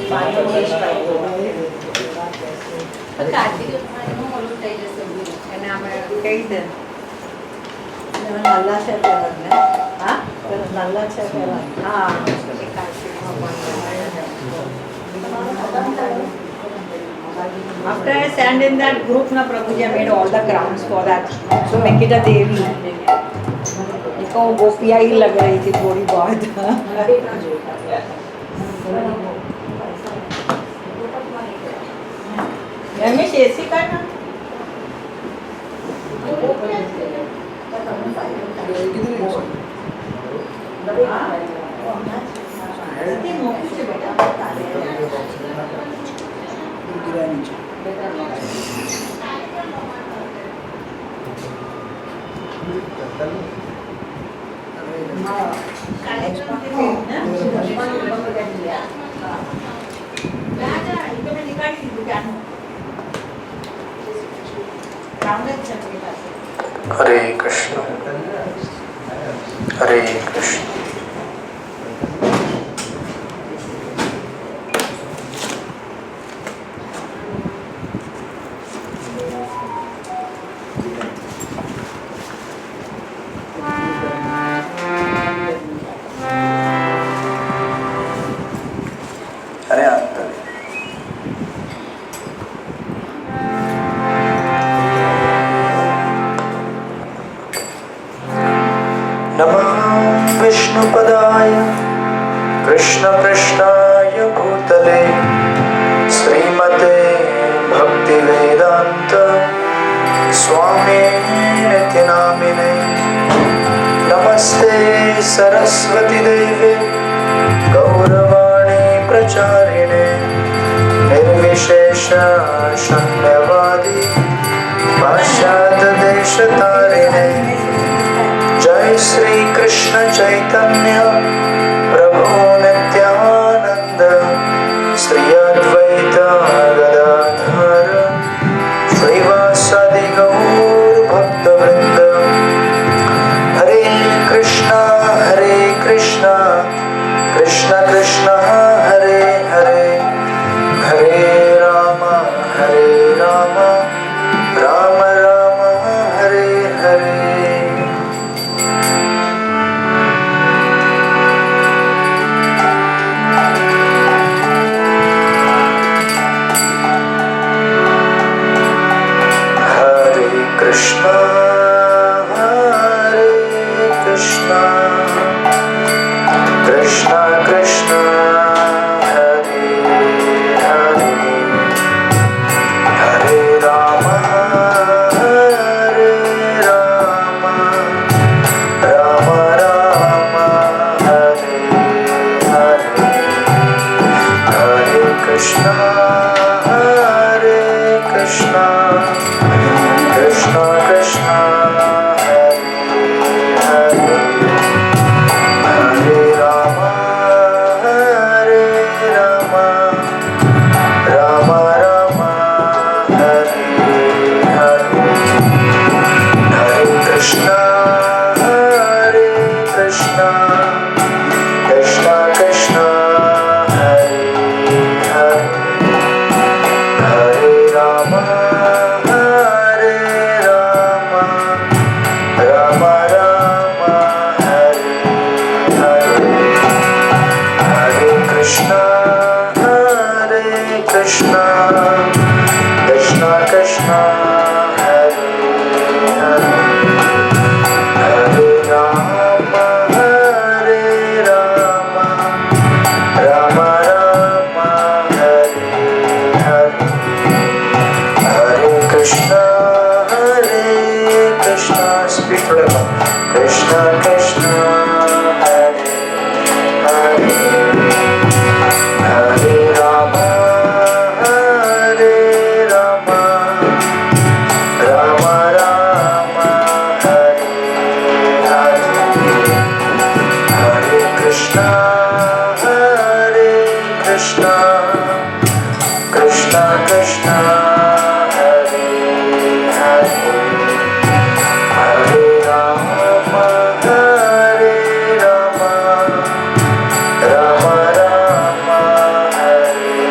After I stand in that group, na Prabhuji, I made all the crowns for that. So make it a Devi. देखो गोपिया ही लग रही थी थोड़ी बहुत. रमेश ऐसी करना. हरे कृष्ण हरे कृष्ण. विष्णुपदाय कृष्णकृष्णाय भूतले श्रीमते भक्तिवेदांत स्वामिनिति नामिने. नमस्ते सरस्वती देवे गौरवाणी प्रचारिणे निर्विशेष शून्यवादी पाश्चात्य देशतारिणे. जय श्री कृष्ण चैतन्य प्रभु नित्यानंद श्री अद्वैत गदाधर श्रीवासादि गौर भक्तवृंद. हरे Krishna Krishna Krishna Hare Hare Hare Ram Ram Ram Hare Hare. Krishna Hare Krishna Krishna Krishna Hare Hare Hare Rama Hare Rama Rama Rama Hare Hare Hare Krishna Hare Krishna Krishna Krishna Hare Hare Hare Rama Hare Rama Rama Rama Hare Hare Hare Krishna Hare Krishna Krishna Krishna Hare Hare Hare Rama Krishna Krishna Krishna Hare Hare Hare Rama Hare Rama Rama Rama Hare Hare Hare Krishna speak forever. Krishna Krishna Hare Hare Hare Rama Hare Rama Rama Rama Hare Hare Hare Krishna Krishna Krishna Hare Hare Hare Rama Rama Rama Rama Hare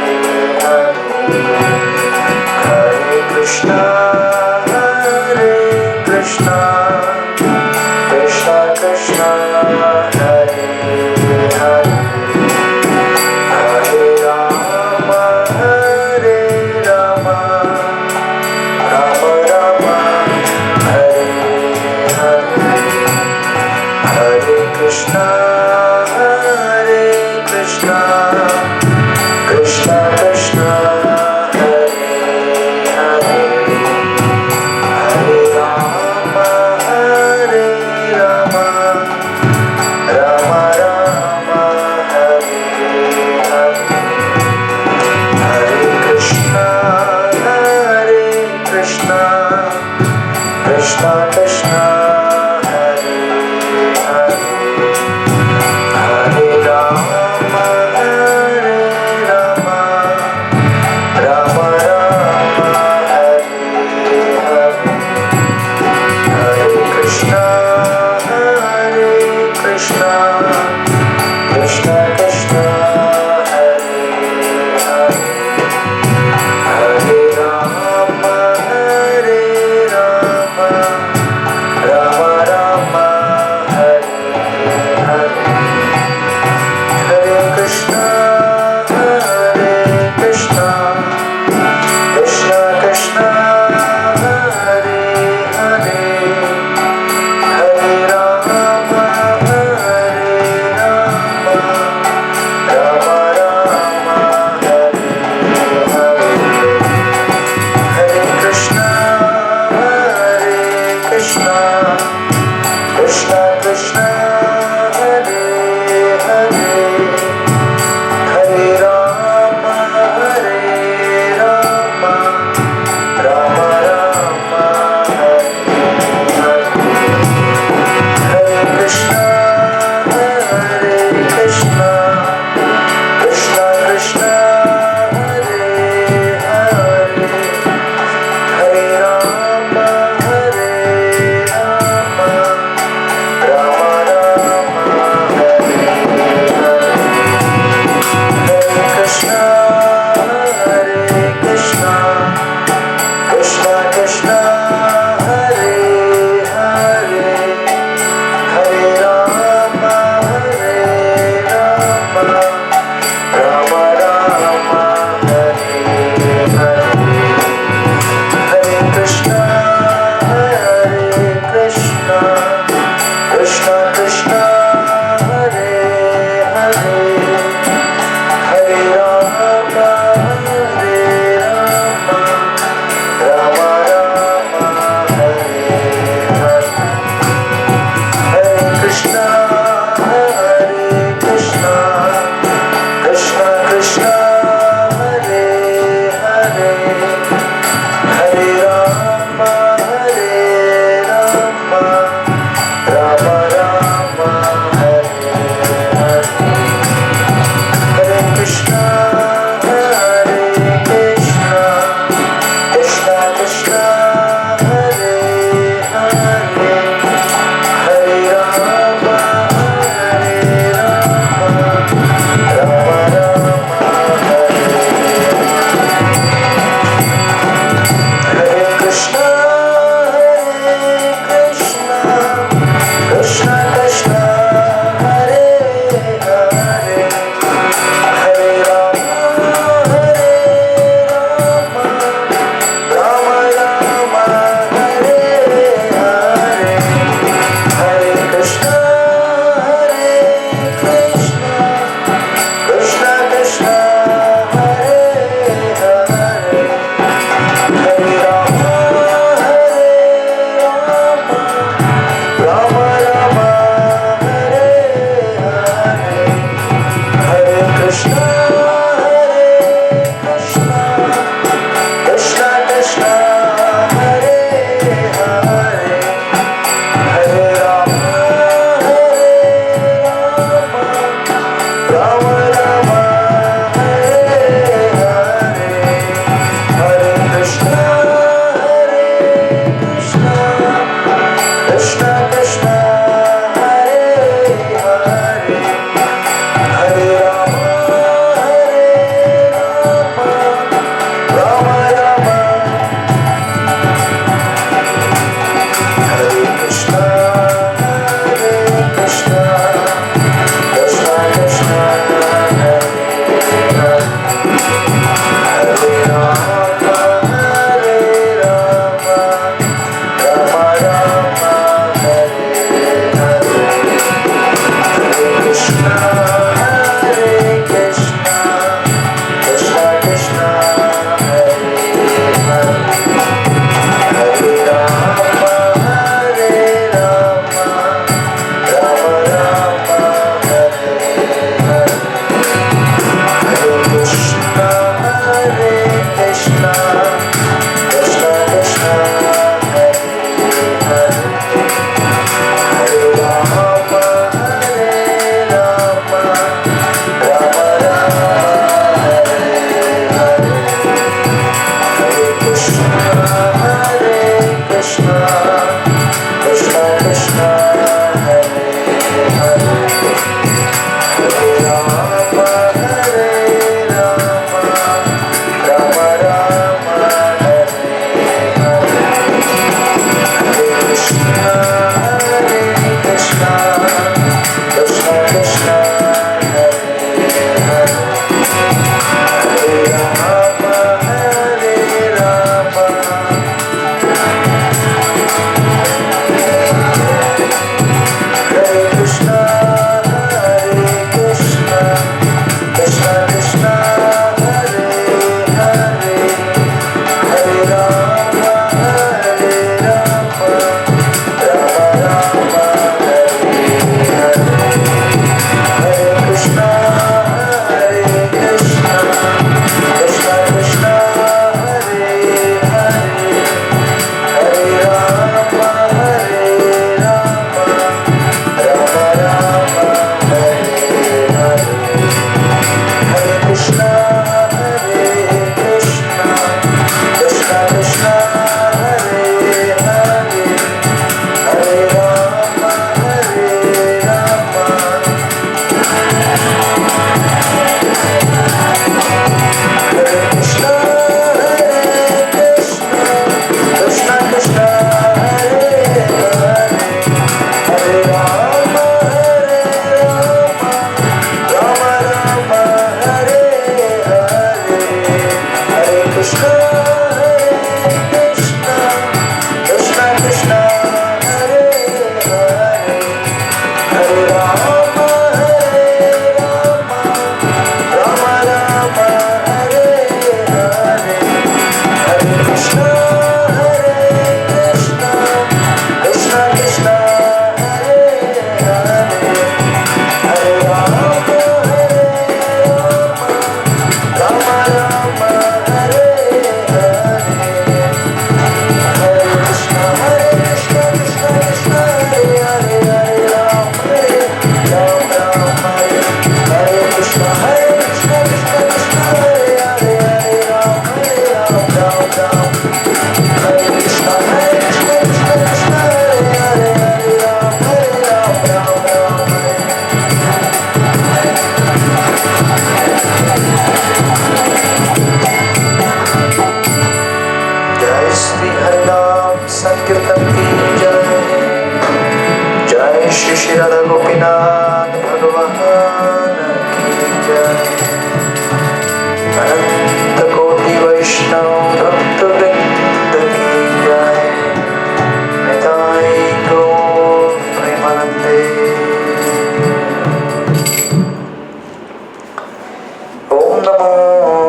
नमो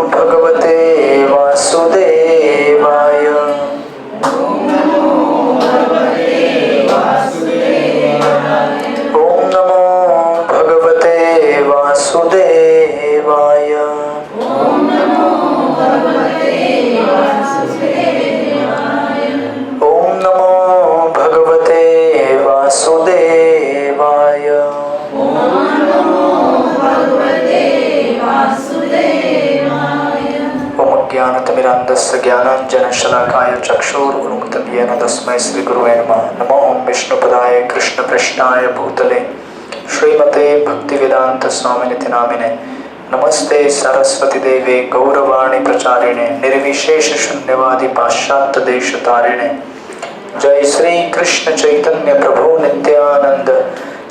भगवते वासुदेवाय। ओम नमो भगवते वासुदेवाय। ओम नमो भगवते वासुदेवाय। ओम ज्ञानतिमिरान्धस्य ज्ञानाञ्जनशलाकाय चक्षुरुन्मिलितं येन तस्मै श्रीगुरुवे नमः। नमो ओम विष्णुपदाय कृष्णपृष्ठाय भूतले श्रीमते भक्तिवेदांत स्वामिनिति नामिने। नमस्ते सरस्वती देवे गौरवाणी प्रचारिणे निर्विशेष शून्यवादी पाश्चात्य देश तारिणे। जय श्री कृष्ण चैतन्य प्रभु नित्यानंद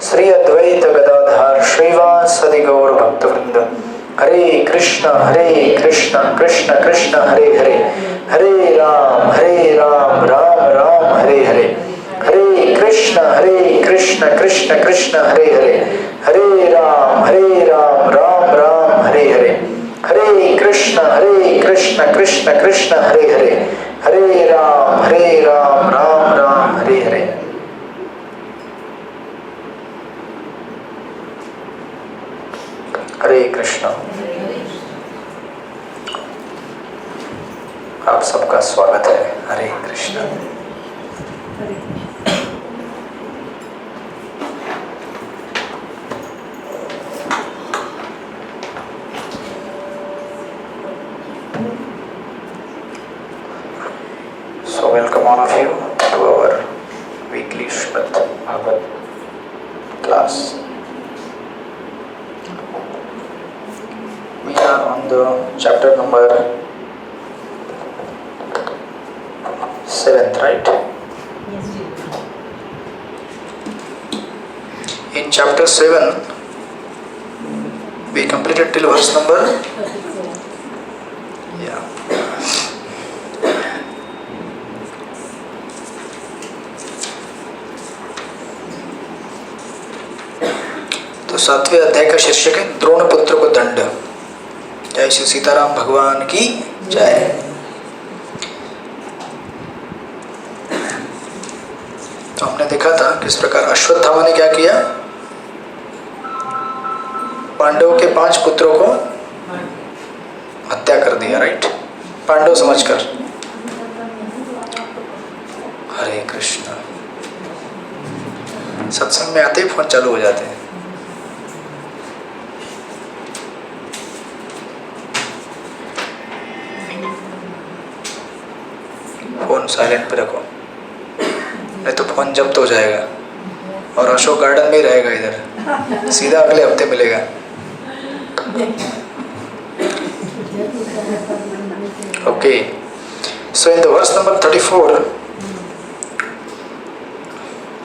श्री अद्वैत गदाधर श्रीवासदि गौर भक्तवृंद। हरे कृष्ण कृष्ण कृष्ण हरे हरे, हरे राम राम राम हरे हरे। हरे कृष्ण कृष्ण कृष्ण हरे हरे, हरे राम राम राम हरे हरे। हरे कृष्ण कृष्ण कृष्ण हरे हरे, हरे राम राम राम हरे हरे। हरे कृष्ण। आप सबका स्वागत है। हरे Krishna. So welcome all of you to our weekly Srimad Bhagavad class. We are on the chapter number 7th, right? In chapter 7, we completed till verse number, yeah. तो 7वें अध्याय का शीर्षक है द्रोण पुत्र को दंड। जय श्री सीताराम भगवान की जय। तो हमने देखा था किस प्रकार अश्वत्थामा ने क्या किया, पांडवों के 5 पुत्रों को हत्या कर दिया, राइट, पांडव समझकर। हरे कृष्ण। सत्संग में आते ही फोन चालू हो जाते हैं। फोन साइलेंट पे रखो, नहीं तो फोन जब्त हो जाएगा और अशोक गार्डन में ही रहेगा, इधर सीधा अगले हफ्ते मिलेगा। Okay, so in the verse number 34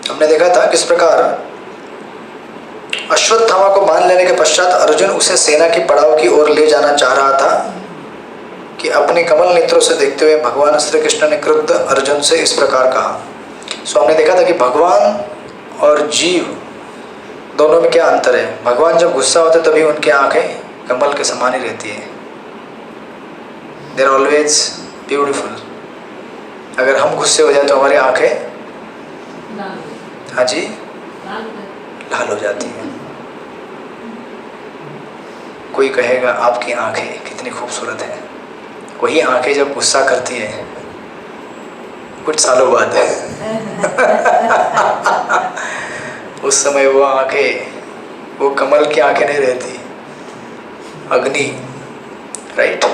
हमने देखा था किस प्रकार अश्वत्थामा को मान लेने के पश्चात अर्जुन उसे सेना की पड़ाव की ओर ले जाना चाह रहा था कि अपने कमल नेत्रों से देखते हुए भगवान श्री कृष्ण ने क्रुद्ध अर्जुन से इस प्रकार कहा। सो हमने देखा था कि भगवान और जीव दोनों में क्या अंतर है। भगवान जब गुस्सा होते तभी उनकी आंखें कमल के समान ही रहती है, दे आर ऑलवेज ब्यूटीफुल। अगर हम गुस्से हो जाए तो हमारी आंखें, हाँ जी, लाल हो जाती हैं। कोई कहेगा आपकी आंखें कितनी खूबसूरत हैं, वही आंखें जब गुस्सा करती है कुछ सालों बाद उस समय वो आंखें, वो कमल की आंखें नहीं रहती, अग्नि, राइट।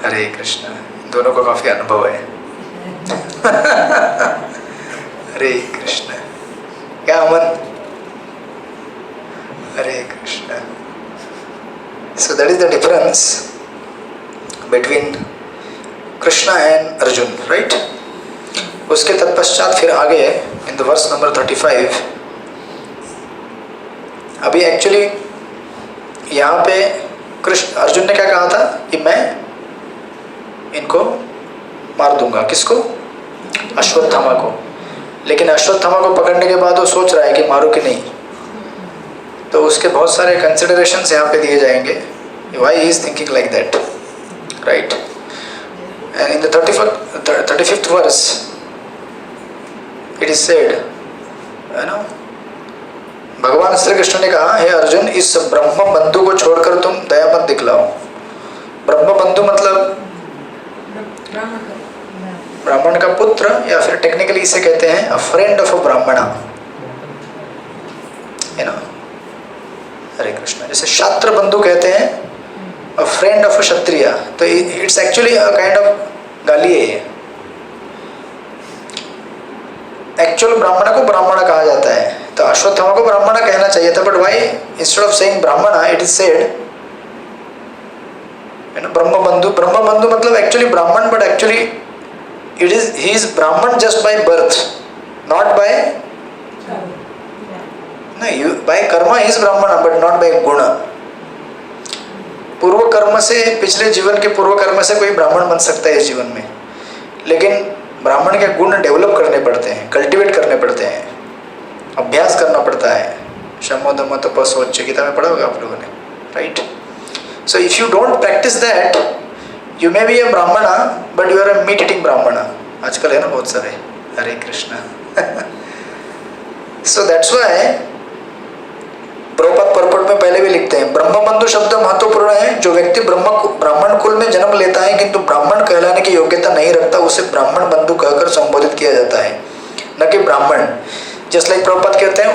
हरे कृष्ण। दोनों को काफी अनुभव है। हरे कृष्ण। क्या अमन? हरे Krishna. So that is the difference between Krishna and Arjun, right? उसके तत्पश्चात फिर आगे in the verse number 35, अभी एक्चुअली यहाँ पे कृष्ण अर्जुन ने क्या कहा था कि मैं इनको मार दूंगा। किसको? अश्वत्थामा को। लेकिन अश्वत्थामा को पकड़ने के बाद वो सोच रहा है कि मारूं कि नहीं। तो उसके बहुत सारे कंसिडरेशंस यहाँ पे दिए जाएंगे, why he is thinking like that, right. And in the 35th verse it is said, है ना, भगवान श्री कृष्ण ने कहा, हे अर्जुन, इस ब्रह्म बंधु को छोड़कर तुम दया मत दिखलाओ। ब्रह्म बंधु मतलब ब्राह्मण का पुत्र, या फिर टेक्निकली इसे कहते हैं अ फ्रेंड ऑफ अ ब्राह्मणा, है ना। हरे कृष्ण। जैसे शास्त्र बंधु कहते हैं अ फ्रेंड ऑफ अ क्षत्रिय, तो it's actually a kind of गाली है। एक्चुअल ब्राह्मण को ब्राह्मण कहा जाता है, तो अश्वत्थामा को ब्राह्मण कहना चाहिए था, but why instead of saying Brahmin it is said, है ना, ब्रह्म बंधु। ब्रह्म बंधु मतलब actually Brahmin, but actually it is he is Brahmin just by birth, not by, नहीं, by karma he is Brahmin but not by गुण। पूर्व कर्म से, पिछले जीवन के पूर्व कर्म से कोई ब्राह्मण बन सकता है इस जीवन में, लेकिन ब्राह्मण के गुण डेवलप करने पड़ते हैं, कल्टीवेट करने पड़ते हैं, अभ्यास करना पड़ता है। शमो दमो तपो शौच, गीता में पढ़ा होगा आप लोगों ने, right. So if you don't practice that, you may be a Brahmin but you are a meat eating Brahmin. आजकल है ना बहुत सारे, Hare Krishna. So that's why Prabhupada पर्पट में पहले भी लिखते हैं, ब्रह्म बंधु शब्द महत्वपूर्ण है। जो व्यक्ति ब्राह्मण कुल में जन्म लेता है किंतु ब्राह्मण कहलाने की योग्यता नहीं रखता, उसे ब्राह्मण बंधु कहकर संबोधित किया जाता है, न कि ब्राह्मण। जस्ट लाइक प्रभुपाद कहते हैं,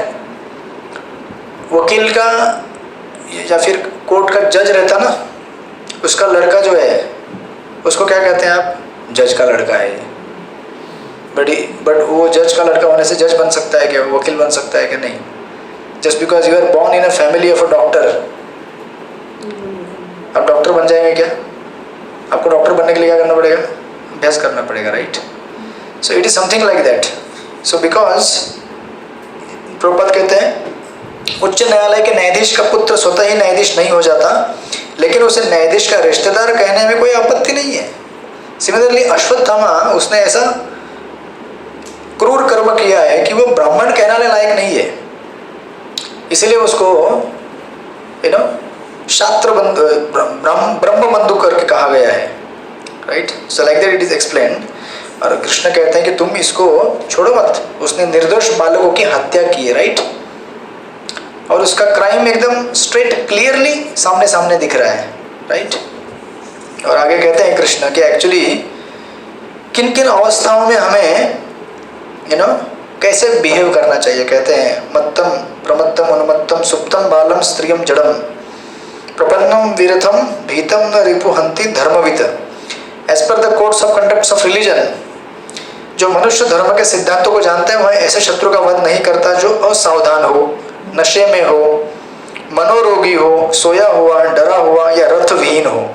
वकील का या फिर कोर्ट का जज रहता ना, उसका लड़का जो है उसको क्या कहते हैं आप, जज का लड़का है। बट वो जज का लड़का होने से जज बन सकता है क्या, वकील बन सकता है क्या? नहीं। Just because you are born in a family of a doctor, आप डॉक्टर बन जाएंगे क्या? आपको डॉक्टर बनने के लिए क्या करना पड़ेगा? अभ्यास करना पड़ेगा, right. So it is something like that. So because Prabhupada कहते हैं, उच्च न्यायालय के न्यायाधीश का पुत्र स्वतः ही न्यायाधीश नहीं हो जाता, लेकिन उसे न्यायाधीश का रिश्तेदार कहने में कोई आपत्ति नहीं है। सिमिलरली अश्वत्थामा, उसने ऐसा क्रूर कर्म किया है कि वो ब्राह्मण कहलाने लायक नहीं है, इसलिए उसको शास्त्र ब्रह्म बंधु करके कहा गया है, right. So like that it is explained. और कृष्ण कहते हैं कि तुम इसको छोड़ो मत, उसने निर्दोष बालकों की हत्या की है, राइट। और उसका क्राइम एकदम स्ट्रेट क्लियरली सामने सामने दिख रहा है, राइट। और आगे कहते हैं कृष्ण कि एक्चुअली किन किन अवस्थाओं में हमें कैसे बिहेव करना चाहिए। कहते हैं, मत्तम प्रमत्तम अनुमत्तम सुप्तम बालम स्त्रियम जड़म प्रपन्नम वीरथम भीतम न रिपुहंति धर्मविद। As per the codes of conducts of religion, जो मनुष्य धर्म के सिद्धांतों को जानते हैं वह ऐसे शत्रु का वध नहीं करता जो असावधान हो, नशे में हो, मनोरोगी हो, सोया हुआ, डरा हुआ या रथविहीन हो।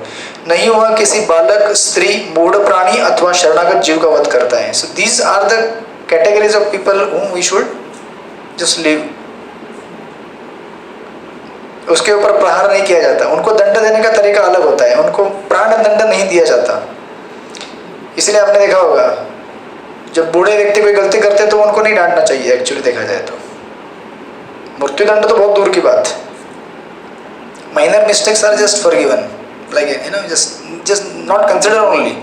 नहीं हुआ किसी बालक, स्त्री, मूढ़ प्राणी अथवा शरणागत जीव का वध करता है। So these are the categories of people whom we should just live। उसके ऊपर प्रहार नहीं किया जाता, उनको दंड देने का तरीका अलग होता है, उनको प्राण दंड नहीं दिया जाता। इसलिए आपने देखा होगा, जब बूढ़े व्यक्ति कोई गलती करते हैं तो उनको नहीं डांटना चाहिए। एक्चुअली देखा जाए तो मृत्युदंड तो बहुत दूर की बात। Minor mistakes are just forgiven, like just not consider only,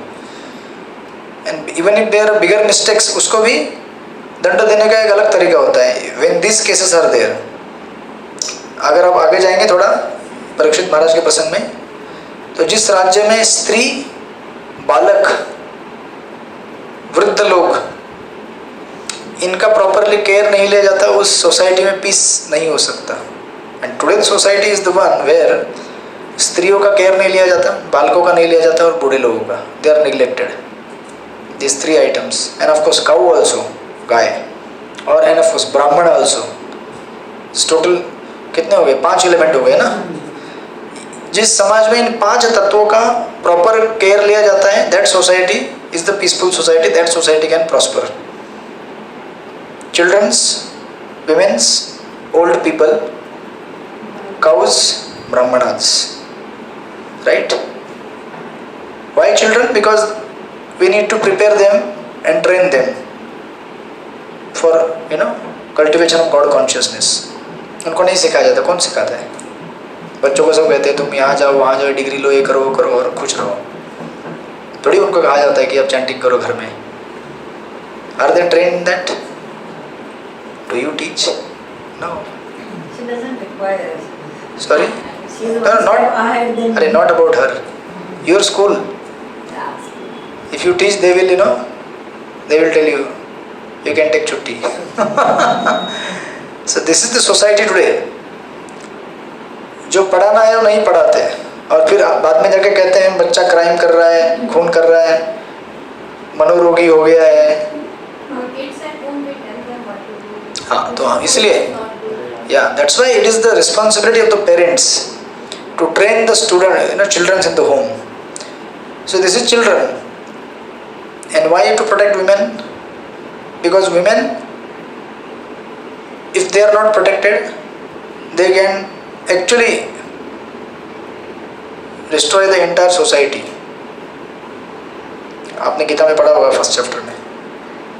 and even if there are bigger mistakes, उसको भी दंड देने का एक अलग तरीका होता है। when these cases are there। अगर आप आगे जाएंगे थोड़ा परीक्षित महाराज के प्रसंग में, तो जिस राज्य में स्त्री, बालक, वृद्ध लोग, इनका प्रॉपरली केयर नहीं लिया जाता, उस सोसाइटी में पीस नहीं हो सकता। And today society is the one where स्त्रियों का केयर नहीं लिया जाता, बालकों का नहीं लिया जाता, और बूढ़े लोगों का, they are neglected. This 3 items, and of course cow also, गाय, और and of course Brahmin also. Total कितने हो गए? 5 एलिमेंट हो गए ना। जिस समाज में इन 5 तत्वों का प्रॉपर केयर लिया जाता है, that society is the peaceful society, that society can prosper. Childrens, womens, old people, cows, brahmanas, right? Why children? Because we need to prepare them and train them for cultivation of God consciousness, उनको नहीं सिखाया जाता। कौन सिखाता है? बच्चों को सब कहते हैं तुम यहाँ जाओ वहाँ जाओ, डिग्री लो, ये करो वो करो और खुश रहो। थोड़ी उनको कहा जाता है कि आप चैंटिंग करो घर में। Are they train in that? Do you teach? No. She doesn't require us. Sorry? She is No, one not- step ahead than अरे not about her. Your school. us. If you teach, they will, you know, they will tell you, you can take chutti. So this is the society today. जो पढ़ाना है वो नहीं पढ़ाते और फिर बाद में जाके कहते हैं बच्चा क्राइम कर रहा है, खून कर रहा है, मनोरोगी हो गया है। हाँ तो हाँ इसलिए yeah, that's why it is the responsibility of the parents to train the student, you know, children in the home. So this is children. And why to protect women? Because women, if they are not protected, they can actually destroy the entire society. आपने गीता में पढ़ा होगा first chapter में.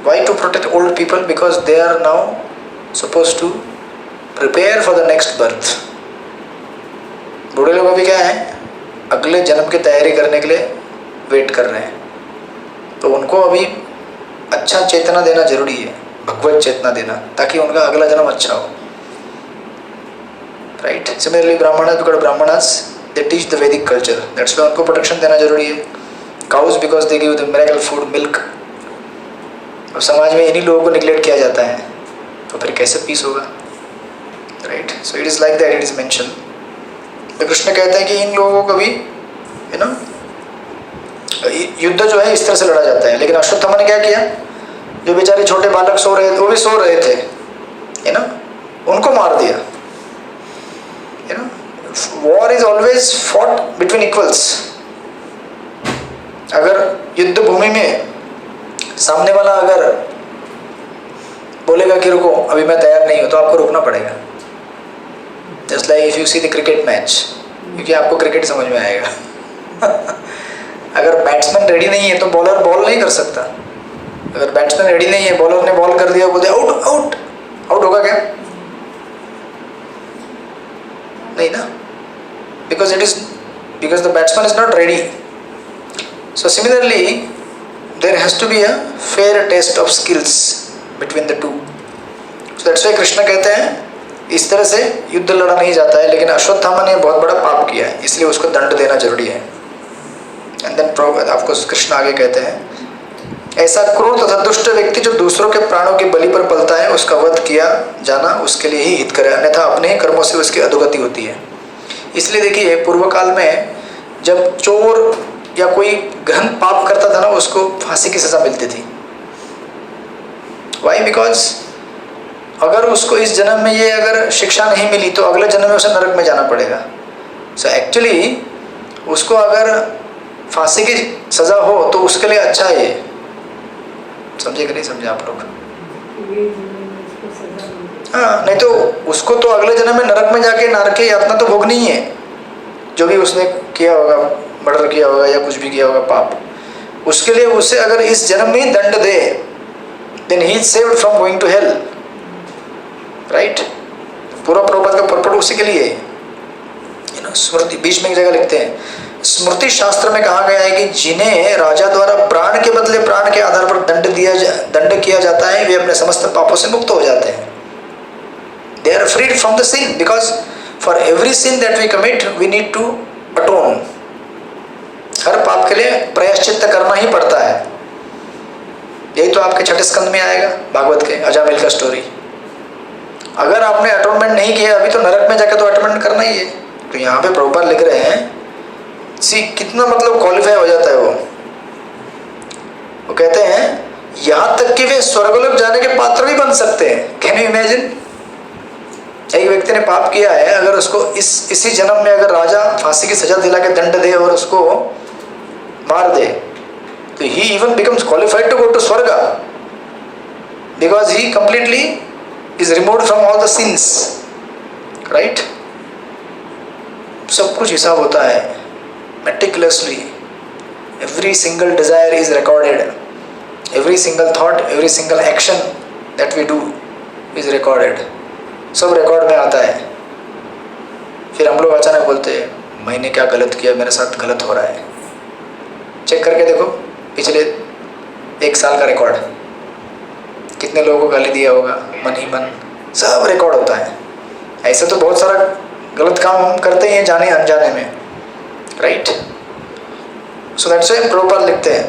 Why to protect old people? Because they are now supposed to prepare for the next birth. बूढ़े लोग अभी क्या है, अगले जन्म की तैयारी करने के लिए वेट कर रहे हैं, तो उनको अभी अच्छा चेतना देना जरूरी है, भगवत चेतना देना, ताकि उनका अगला जन्म अच्छा हो. Right. Similarly Brahmanas they teach the वैदिक कल्चर, दैट्स वाई उनको प्रोटेक्शन देना जरूरी है. Cows because they give the miracle food milk. और समाज में इन्हीं लोगों को निगलेक्ट किया जाता है, तो फिर कैसे पीस होगा. Right. So it is like that, it is mention. तो कृष्ण कहते हैं कि इन लोगों को भी यू नो युद्ध जो है इस तरह से लड़ा जाता है. लेकिन अश्वत्थामा ने क्या किया, जो बेचारे छोटे बालक सो रहे थे, वो भी सो रहे थे, यू नो, उनको मार दिया. You know, war is always fought between equals. अगर युद्ध भूमि में सामने वाला अगर बोलेगा कि रुको अभी मैं तैयार नहीं हूं, तो आपको रुकना पड़ेगा. Just like if you see the cricket match, क्योंकि आपको क्रिकेट समझ में आएगा. अगर बैट्समैन रेडी नहीं है तो बॉलर बॉल नहीं कर सकता. अगर बैट्समैन रेडी नहीं है, बॉलर ने बॉल कर दिया, बोलते आउट आउट. आउट होगा क्या? नहीं ना. Because the batsman is not ready. So similarly there has to be a fair test of skills between the two. So that's why Krishna कहते हैं इस तरह से युद्ध लड़ा नहीं जाता है. लेकिन अश्वत्थामा ने बहुत बड़ा पाप किया है, इसलिए उसको दंड देना जरूरी है. एंड देन आपको कृष्ण आगे कहते हैं ऐसा क्रूर तथा दुष्ट व्यक्ति जो दूसरों के प्राणों की बलि पर पलता है, उसका वध किया जाना उसके लिए ही हित करे, अन्यथा अपने ही कर्मों से उसकी अधोगति होती है. इसलिए देखिए पूर्व काल में जब चोर या कोई गहन पाप करता था ना, उसको फांसी की सजा मिलती थी. वाई? बिकॉज अगर उसको इस जन्म में ये अगर शिक्षा नहीं मिली तो अगले जन्म में उसे नरक में जाना पड़ेगा. सो एक्चुअली उसको अगर फांसी की सजा हो तो उसके लिए अच्छा है ये. समझे कि नहीं समझे आप लोग? हाँ, नहीं तो उसको तो अगले जन्म में नरक में जाके नरक की यातना तो भोगनी ही है, जो भी उसने किया होगा, मर्डर किया होगा या कुछ भी किया होगा पाप. उसके लिए उसे अगर इस जन्म में ही दंड दे, then he is saved from going to hell. Right. पूरा प्रभुपाद का पर्पट उसी के लिए. यू नो, स्मृति बीच में एक जगह लिखते हैं, स्मृति शास्त्र में कहा गया है कि जिन्हें राजा द्वारा प्राण के बदले प्राण के आधार पर दंड किया जाता है, वे अपने समस्त पापों से मुक्त हो जाते हैं. They are freed from the sin, because for every sin that we commit we need to atone. हर पाप के लिए प्रायश्चित्त करना ही पड़ता है. यही तो आपके छठे स्कंद में आएगा, भागवत के अजामिल का स्टोरी. अगर आपने अटोनमेंट नहीं किया अभी, तो नरक में जाकर तो अटोनमेंट करना ही है. तो यहाँ पे प्रभुपाद लिख रहे हैं, सी कितना मतलब क्वालिफाई हो जाता है वो कहते हैं यहाँ तक कि वे स्वर्गलोक जाने के पात्र भी बन सकते हैं. Can you imagine? एक व्यक्ति ने पाप किया है, अगर उसको इसी जन्म में अगर राजा फांसी की सजा दिला के दंड दे और उसको मार दे, तो he even becomes qualified to go to स्वर्ग, because he completely is removed from all the sins. Right. सब कुछ हिसाब होता है meticulously. Every single desire is recorded. Every single thought, every single action that we do is recorded. सब record में आता है। फिर हम लोग अचानक बोलते हैं मैंने क्या गलत किया, मेरे साथ गलत हो रहा है। चेक करके देखो पिछले 1 साल का रिकॉर्ड, कितने लोगों को गाली दिया होगा, मन ही मन, सब रिकॉर्ड होता है। ऐसे तो बहुत सारा गलत काम हम करते ही हैं जाने अनजाने में, right. So that's why Prabhupada लिखते हैं,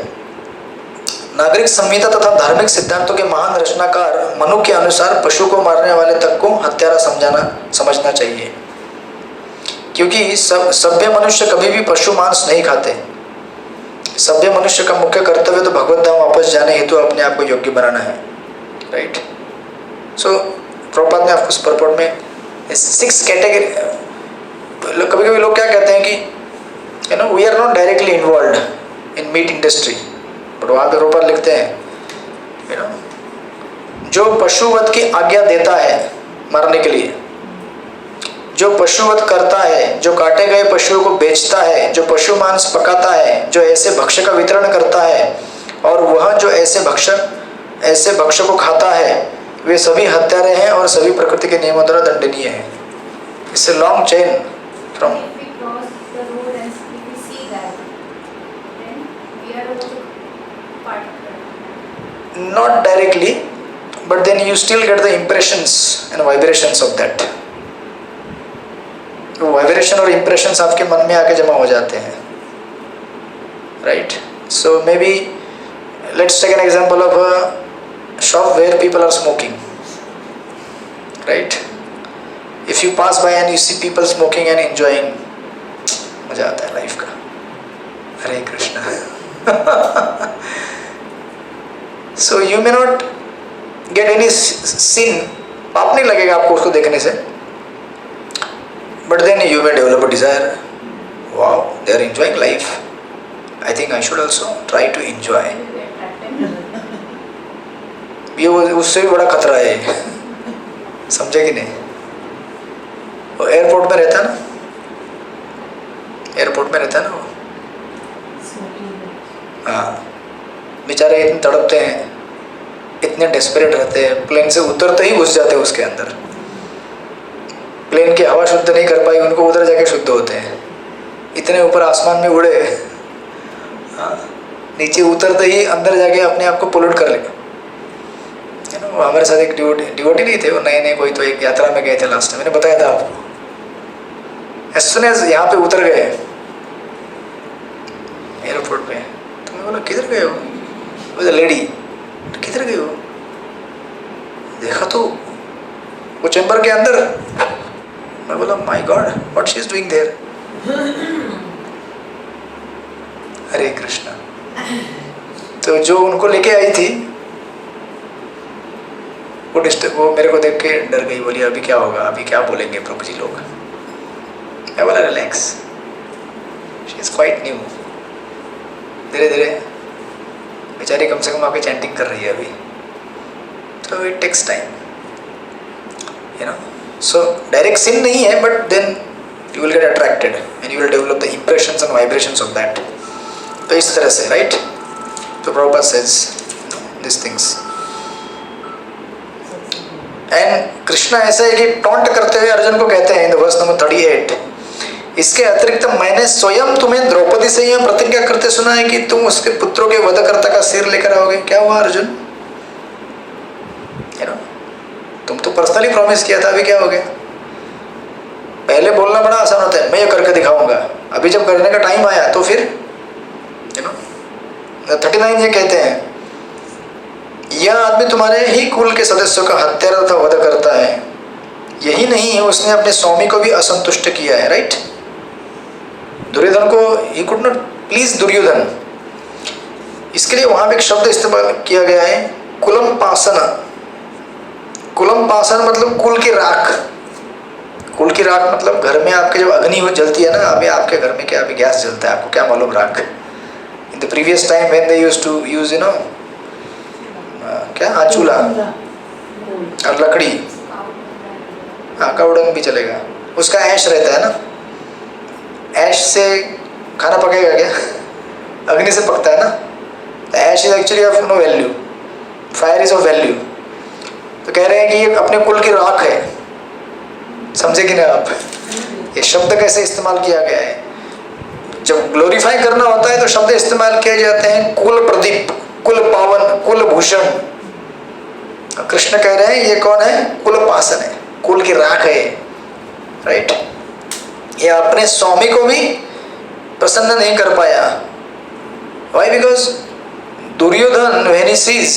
नागरिक संहिता तथा धार्मिक सिद्धांतों के महान रचनाकार मनु के अनुसार पशु को मारने वाले तक को हत्यारा समझना चाहिए, क्योंकि सभ्य मनुष्य कभी भी पशु मांस नहीं खाते। सभ्य मनुष्य का मुख्य कर्तव्य तो भगवत धाम वापस जाने हेतु अपने आप को योग्य बनाना है, राइट। सो प्रभुपाद ने आपको इस परपोर्ट में 6 कैटेगरी, कभी कभी लोग क्या कहते हैं कि we are not directly involve in meat industry, but वहाँ पे प्रभुपाद लिखते हैं जो पशुवध की आज्ञा देता है मारने के लिए, जो पशुवध करता है, जो काटे गए पशुओं को बेचता है, जो पशु मांस पकाता है, जो ऐसे भक्ष्य का वितरण करता है, और वह जो ऐसे भक्ष्य को खाता है, वे सभी हत्यारे हैं और सभी प्रकृति के नियमों द्वारा दंडनीय हैं। It's a long chain from not directly, but then you still get the impressions and vibrations of that. तो वाइब्रेशन और इम्प्रेशंस आपके मन में आके जमा हो जाते हैं, right. So may be let's take an example of a shop where people are smoking, right. If you pass by and you see people smoking and enjoying, मजा आता है लाइफ का। Hare Krishna. So you may not get any sin, पाप नहीं लगेगा आपको उसको देखने से, but then you may develop a desire. Wow, they are enjoying life. I think I should also try to enjoy. ये उससे भी बड़ा खतरा है, समझे कि नहीं। वो एयरपोर्ट में रहता है ना, एयरपोर्ट में रहता है ना वो, हाँ, बेचारे इतने तड़पते हैं, इतने डेस्परेट रहते हैं, प्लेन से उतरते ही घुस जाते हैं उसके अंदर। प्लेन की हवा शुद्ध नहीं कर पाई, उनको उधर जाके शुद्ध होते हैं। इतने ऊपर आसमान में उड़े, नीचे उतरते ही अंदर जाके अपने आप को पोल्यूट कर लेगा। वो हमारे साथ एक डिवोटी नहीं थे, वो नए कोई तो एक यात्रा में गए थे लास्ट टाइम, मैंने बताया था आपको। एज सुन एज यहाँ पे उतर गए एयरपोर्ट पे, तो मैं बोला किधर गए हो, वो लेडी, किधर गए हो, देखा तो वो चैम्बर के अंदर। मैं बोला my God, what she is doing there. Hare Krishna. तो जो उनको लेके आई थी वो मेरे को देख के डर गई, बोली अभी क्या होगा, अभी क्या बोलेंगे प्रभु जी लोग। मैं बोला relax, she is quite new, धीरे धीरे बेचारी कम से कम आके चैंटिंग कर रही है अभी, तो it takes time, so direct sin नहीं है, but then you will get attracted and you will develop the impressions and vibrations of that. तो इस तरह से, राइट। तो Prabhupada says this things, and Krishna ऐसा है कि टॉन्ट करते हुए अर्जुन को कहते हैं इन वर्स नंबर 38, इसके अतिरिक्त मैंने स्वयं तुम्हें द्रौपदी से यह प्रतिज्ञा करते सुना है कि तुम उसके पुत्रों के वधकर्ता का सिर लेकर आओगे। क्या हुआ अर्जुन, तुम तो पर्सनली प्रॉमिस किया था, अभी क्या हो गया। पहले बोलना बड़ा आसान होता है, मैं ये करके दिखाऊंगा, अभी जब करने का टाइम आया तो फिर 39 ये कहते हैं, यह आदमी तुम्हारे ही कुल के सदस्यों का हत्यारा तथा वध करता है, यही नहीं है उसने अपने स्वामी को भी असंतुष्ट किया है, राइट। दुर्योधन को he could not please Duryodhana, इसके लिए वहां पे एक शब्द इस्तेमाल किया गया है कुलम पासन। कुलम पासन मतलब कुल की राख। कुल की राख मतलब घर में आपके जब अग्नि हो जलती है ना, अभी आपके घर में क्या अभी गैस जलता है, आपको क्या मालूम राख। In the previous time when they used to use क्या, हाँ, चूल्हा और लकड़ी, हाँ, काउडंग भी चलेगा, उसका ऐश रहता है ना। ऐश से खाना पकेगा क्या, अग्नि से पकता है ना। Ash is actually of no value, fire is of value. तो कह रहे हैं कि ये अपने कुल की राख है, समझे कि नहीं आप? ये शब्द कैसे इस्तेमाल किया गया है? जब ग्लोरीफाई करना होता है तो शब्द इस्तेमाल किए जाते हैं, कुल प्रदीप, कुल पावन, कुल भूषण। कृष्ण कह रहे हैं ये कौन है? कुल पासन है, कुल की राख है, राइट? ये अपने स्वामी को भी प्रसन्न नहीं कर पाया। Why? Because Duryodhan when he sees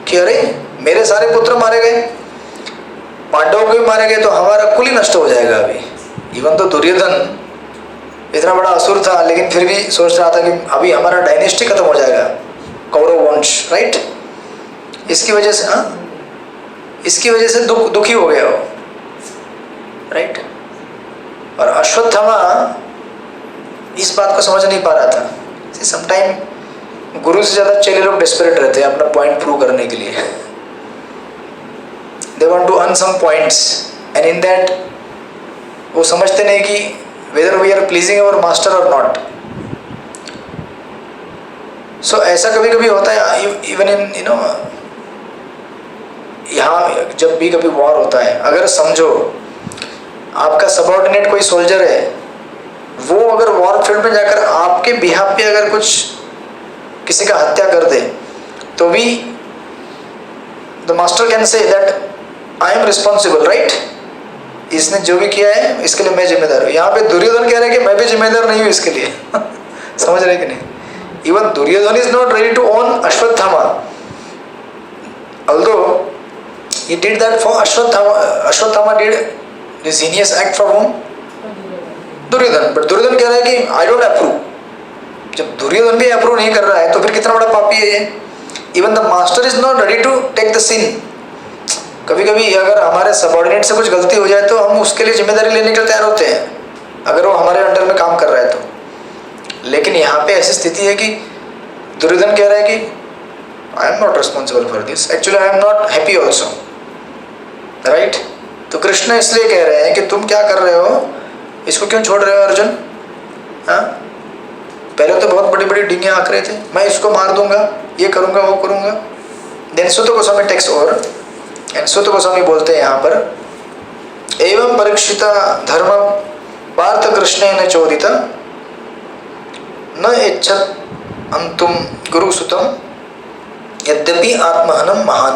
कि अरे मेरे सारे पुत्र मारे गए, पांडवों को भी मारे गए, तो हमारा कुल ही नष्ट हो जाएगा अभी। इवन तो दुर्योधन इतना बड़ा असुर था, लेकिन फिर भी सोच रहा था कि अभी हमारा डायनेस्टी खत्म हो जाएगा, कौरव वंश, राइट? इसकी वजह से इसकी वजह से दुखी हो गया वो, राइट? और अश्वत्थामा इस बात को समझ नहीं पा रहा था। समटाइम गुरु से ज्यादा चेले लोग डेस्परेट रहते हैं अपना पॉइंट प्रूव करने के लिए। They want to earn some points, and in that वो समझते नहीं कि whether we are pleasing our master or not. So ऐसा कभी कभी होता है, इवन इन यहाँ जब भी कभी वॉर होता है, अगर समझो आपका सबऑर्डिनेट कोई सोल्जर है, वो अगर वॉर फील्ड में जाकर आपके बिहाफ पे अगर कुछ किसी का हत्या कर दे, तो भी the master can say that I am responsible, right? इसने जो भी किया है इसके लिए मैं जिम्मेदार हूँ। यहाँ पे दुर्योधन कह रहे हैं कि मैं भी जिम्मेदार नहीं हूँ इसके लिए। समझ रहे कि नहीं? Even Duryodhan is not ready to own Ashwatthama, although he did that for Ashwatthama did this heinous act for whom? Duryodhan. But Duryodhan कह रहा है कि आई डोंट अप्रूव। जब दुर्योधन भी अप्रूव नहीं कर रहा है तो फिर कितना बड़ा पापी है ये? Even the master is not ready to take the sin. कभी कभी अगर हमारे सबऑर्डिनेट से कुछ गलती हो जाए तो हम उसके लिए जिम्मेदारी लेने के लिए तैयार होते हैं, अगर वो हमारे अंडर में काम कर रहा है तो। लेकिन यहाँ पे ऐसी स्थिति है कि दुर्योधन कह रहा है कि I am not responsible for this, actually I am not happy also, right? तो कृष्ण इसलिए कह रहे हैं कि तुम क्या कर रहे हो, इसको क्यों छोड़ रहे हो अर्जुन? हाँ, पहले तो बहुत बड़ी बड़ी डींगे आंक रहे थे, मैं इसको मार दूंगा, ये करूंगा, वो करूंगा। देन सुत गोस्वामी टेक्स्ट और सुत गोस्वामी बोलते हैं यहाँ पर, एवं परीक्षिता धर्म पार्थ कृष्ण ने चोदित न इच्छत अंतुम गुरु सुतम यद्यपि आत्महनम महान।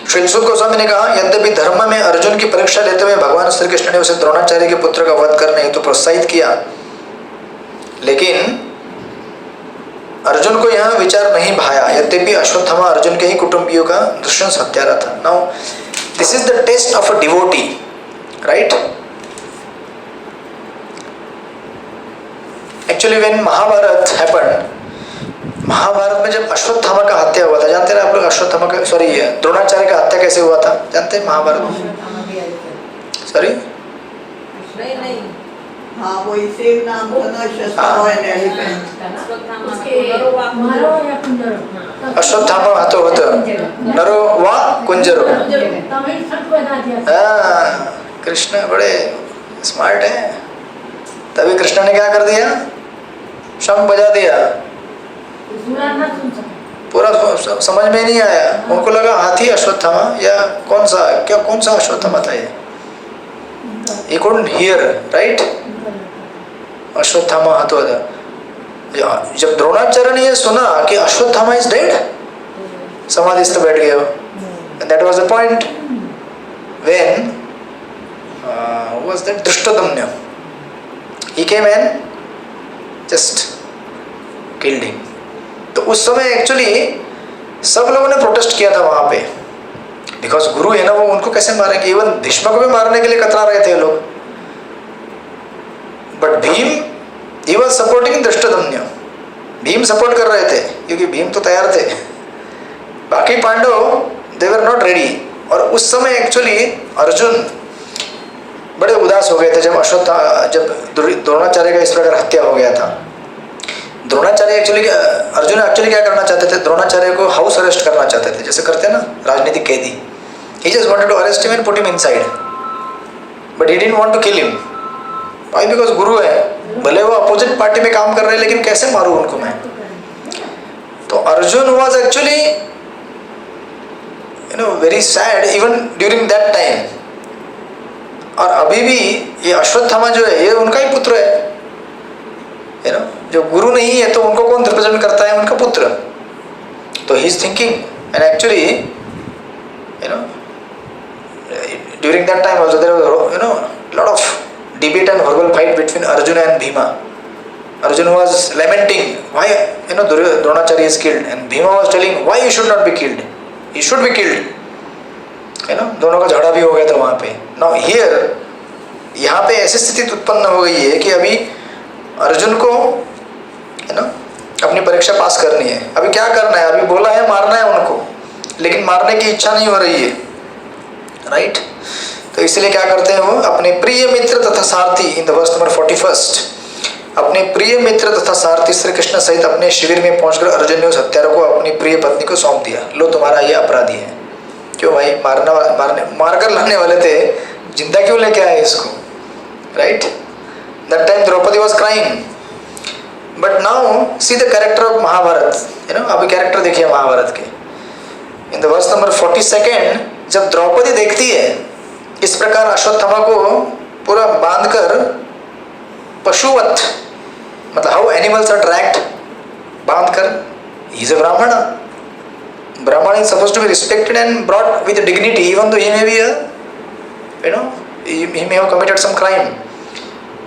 श्री सुत गोस्वामी ने कहा, यद्यपि धर्म में अर्जुन की परीक्षा लेते हुए भगवान श्री कृष्ण ने उसे द्रोणाचार्य के पुत्र का वध करने हेतु प्रोत्साहित किया, लेकिन अर्जुन को यह विचार नहीं भाया। यद्यपि अश्वत्थामा अर्जुन के ही कुटुंबियों का दुष्यंत हत्यारा था। Now this is the test of a devotee, right? Actually when Mahabharat happened, Mahabharat में जब अश्वत्थामा का हत्या हुआ था, जानते हैं आप लोग? अश्वत्थामा का द्रोणाचार्य का हत्या कैसे हुआ था जानते हैं महाभारत में? सॉरी, नहीं हाँ वही सेम नाम था ना, शस्त्र एंड एलिफेंट। अश्वत्थामा हतो हत नरो वा कुंजरो। कृष्ण बड़े स्मार्ट है, तभी कृष्ण ने क्या कर दिया? शंख बजा दिया। पूरा समझ में नहीं आया, उनको लगा हाथी अश्वत्थामा या कौन सा अश्वत्थामा था ये? He couldn't hear, right? Ashwatthama हतो हत। जब द्रोणाचार्य ने ये सुना कि अश्वत्थामा इज डेड, समाधिस्थ बैठ गए हो। That was the point when was that Drushtadumna, he came and just killed him. तो उस समय एक्चुअली सब लोगों ने प्रोटेस्ट किया था वहां पे, बिकॉज गुरु है ना, वो उनको कैसे मारेंगे? इवन भीष्म को भी मारने के लिए कतरा रहे थे लोग। But Bhim he was supporting Dhrishtadyumna, Bhim support कर रहे थे क्योंकि भीम तो तैयार थे। बाकी पांडव दे वर नॉट रेडी। और उस समय एक्चुअली अर्जुन बड़े उदास हो गए थे जब द्रोणाचार्य का इस प्रकार हत्या हो गया था। द्रोणाचार्य अर्जुन एक्चुअली क्या करना चाहते थे? द्रोणाचार्य को हाउस अरेस्ट करना चाहते थे, जैसे करते हैं ना राजनीतिक कैदी। He just wanted to arrest him and put him inside, but he didn't want to kill him. Why? Because गुरु है, भले वो अपोजिट पार्टी में काम कर रहे हैं, लेकिन कैसे मारूं उनको मैं? तो Arjun was actually very sad even during that time. और अभी भी ये अश्वत्थामा जो है ये उनका ही पुत्र है ना। जो गुरु नहीं है तो उनको कौन रिप्रेजेंट करता है? उनका पुत्र। तो ही is thinking and actually during that time also there was lot of debate and verbal fight between Arjuna and Bhima. Arjuna was lamenting why Dronacharya is killed, and Bhima was telling why he should not be killed, he should be killed. दोनों का झगड़ा भी हो गया था वहाँ पे। Now here यहाँ पे ऐसी स्थिति उत्पन्न हो गई है कि अभी अर्जुन को अपनी परीक्षा पास करनी है। अभी क्या करना है? अभी बोला है मारना है उनको, लेकिन मारने की इच्छा नहीं हो रही है, राइट। तो इसलिए क्या करते हैं वो? अपने प्रिय मित्र तथा सारथी, इन द वर्स नंबर 41, अपने प्रिय मित्र तथा सारथी श्री कृष्ण सहित अपने शिविर में पहुंचकर अर्जुन ने उस हत्यारों को अपनी प्रिय पत्नी को सौंप दिया। लो तुम्हारा ये अपराधी है। क्यों भाई? मारकर लाने वाले थे, जिंदा क्यों लेके आए इसको, right. That time Draupadi was crying, but now see the character of Mahabharat. अभी कैरेक्टर देखिए महाभारत के। इन द वर्स नंबर 42, जब द्रौपदी देखती है इस प्रकार अश्वत्थामा को पूरा बांधकर पशुवत, मतलब हाउ एनिमल्स आर ट्रैक्ड, बांधकर, he is a Brahmin. Brahmin is supposed to be respected and brought with dignity even though he may be he may have committed some crime,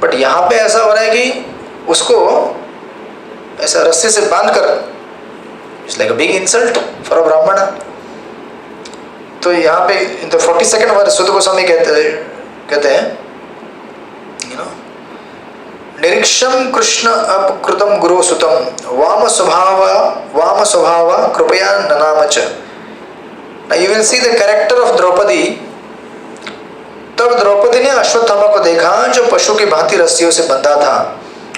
but यहाँ पे ऐसा हो रहा है कि उसको ऐसा रस्से से बांधकर, it's like a big insult for a ब्राह्मण। तो यहाँ पे इन द 42nd वर्स सुत गोस्वामी कहते हैं निरीक्षम कृष्ण अपकृतम गुरु सुतम वाम स्वभाव कृपया ननामच। You will see the character of Draupadi. तब द्रौपदी ने अश्वत्थामा को देखा जो पशु की भांति रस्सियों से बंधा था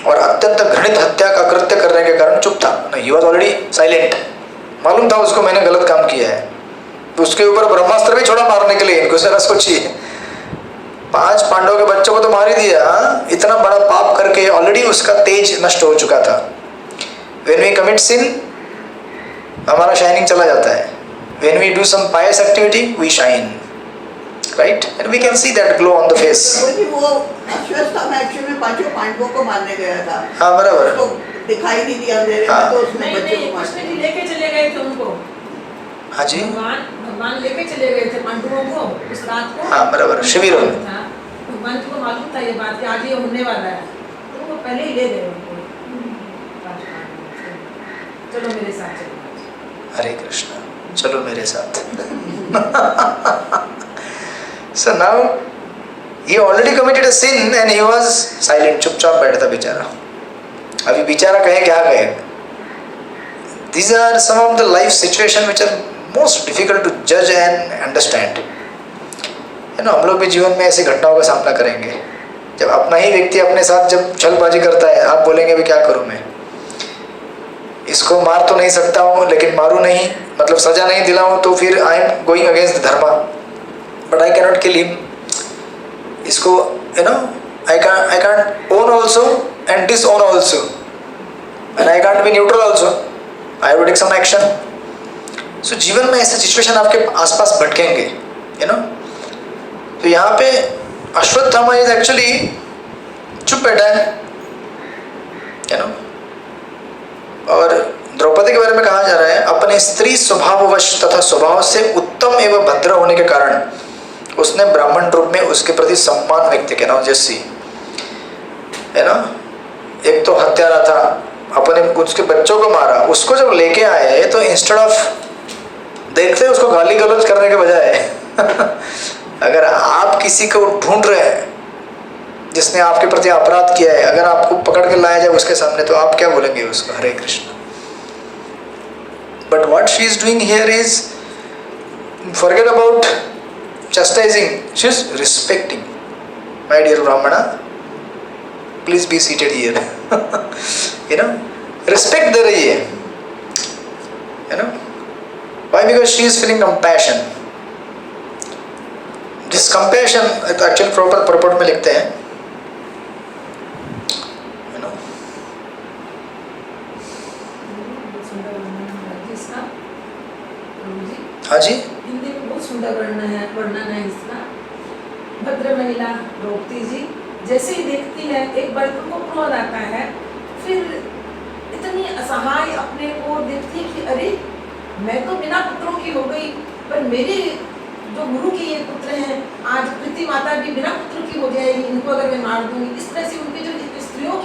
और अत्यंत घृणित हत्या का कृत्य करने के कारण चुप था। He was already silent. मालूम था उसको मैंने गलत काम किया है। उसके ऊपर ब्रह्मास्त्र भी छोड़ा मारने के लिए। इनको जरा सोचिए, 5 पांडवों के बच्चों को तो मार ही दिया, इतना बड़ा पाप करके ऑलरेडी उसका तेज नष्ट हो चुका था। व्हेन वी कमिट सिन हमारा शाइनिंग चला जाता है। When we do some pious activity we shine, right, and we can see that glow on the face. वो अश्वत्थामा एक्चुअली में 5 पांडवों को मारने गया था। हाँ बराबर, तो दिखाई नहीं दिया अंधेरे में, तो उसने बच्चों को मार कृष्ण जी लेके चले गए थे उनको। हाँ जी, भगवान लेके चले गए थे पांडवों को उस रात को। हाँ बराबर, शिविरों में। भगवान जी को मालूम था ये बात कि आज ये होने वाला है, तो वो पहले ही ले गए उनको। चलो मेरे साथ चलो। हरे कृष्णा, चलो मेरे साथ। So now he already committed a sin and he was silent, चुपचाप बैठा बेचारा। अभी बेचारा कहे क्या कहे? These are some of the life situation which are most difficult to judge and understand. हम लोग भी जीवन में ऐसी घटनाओं का सामना करेंगे। जब अपना ही व्यक्ति अपने साथ जब छलबाजी करता है, आप बोलेंगे भी क्या करूं मैं, इसको मार तो नहीं सकता हूँ लेकिन मारूं नहीं, मतलब सजा नहीं दिलाऊं तो फिर I am going against Dharma, but I cannot kill him. इसको आई can't own also and disown also, and I can't be neutral also. I have to take some action. So जीवन में ऐसे सिचुएशन आपके आसपास भटकेंगे, तो यहाँ पे अश्वत्थामा इज एक्चुअली चुप बैठा है, और द्रौपदी के बारे में कहा जा रहा है अपने स्त्री स्वभाववश तथा स्वभाव से उत्तम एवं भद्र होने के कारण उसने ब्राह्मण रूप में उसके प्रति सम्मान व्यक्त किया। जैसी एक तो हत्यारा था, अपने उसके बच्चों को मारा, उसको जब लेके आए तो इंस्टेड ऑफ देखते उसको गाली गलौज करने के बजाय अगर आप किसी को ढूंढ रहे हैं जिसने आपके प्रति अपराध किया है, अगर आपको पकड़ के लाया जाए उसके सामने, तो आप क्या बोलेंगे उसको? Hare Krishna. But what she is doing here is forget about chastising, she is respecting. My dear Brahmana, please be seated here. Respect दे रही है, why? Because she is feeling compassion. This compassion actually proper purport में लिखते हैं, हाँ जी, हिंदी में बहुत सुंदर वर्णन है इसका। भद्र महिला द्रौपदी जी जैसे ही देखती है, एक बार उनको क्रोध आता है, फिर इतनी असहाय अपने को देखती है कि अरे मैं तो बिना पुत्रों की हो गई, पर मेरे जो गुरु के ये पुत्र हैं, आज प्रीति माता भी बिना पुत्र की हो जाएगी, इनको अगर मैं मार दूंगी। इस तरह से उनके जो स्त्रियों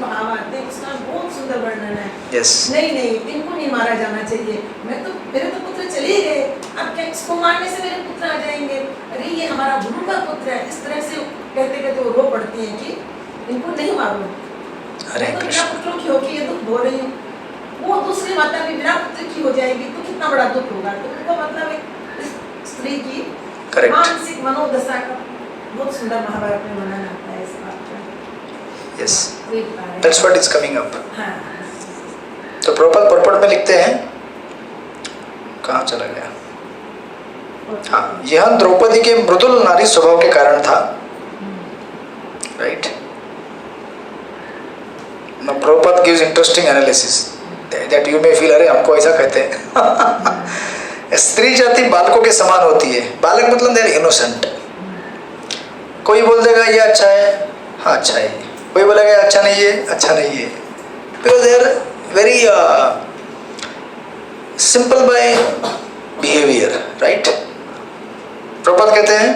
भाव आते हैं, उसका बहुत सुंदर वर्णन है। Yes. नहीं नहीं, इनको नहीं मारा जाना चाहिए, मेरे तो पुत्र चले ही गए, अब क्या इसको मारने से मेरे पुत्र आ जाएंगे, अरे ये हमारा गुरु का पुत्र है। इस तरह से कहते कहते वो रो पड़ती हैं कि इनको नहीं मारो, हरे तो बिना कृष्ण। पुत्रों की होगी, ये दुख बोल रही हूँ। वो दूसरी माता भी बिना पुत्र की हो जाएगी तो कितना बड़ा दुख होगा। तो उनका मतलब एक स्त्री की Correct. मानसिक मनोदशा का बहुत सुंदर महाभारत में वर्णन आता है इस बात का। Yes. वही बता रहे हैं। That's what is coming up. हाँ, तो प्रभुपाद पर्पट में लिखते हैं, कहाँ चला गया? हाँ, यह द्रौपदी के मृदुल नारी स्वभाव के कारण था, right? Now Prabhupada gives interesting analysis that you may feel, अरे हमको ऐसा कहते हैं। स्त्री जाति बालकों के समान होती है। बालक मतलब देर इनोसेंट। कोई बोल देगा ये अच्छा है, हाँ अच्छा है, कोई बोलेगा ये अच्छा नहीं है, अच्छा नहीं है, because they are very simple by behaviour, right? Prabhupada कहते हैं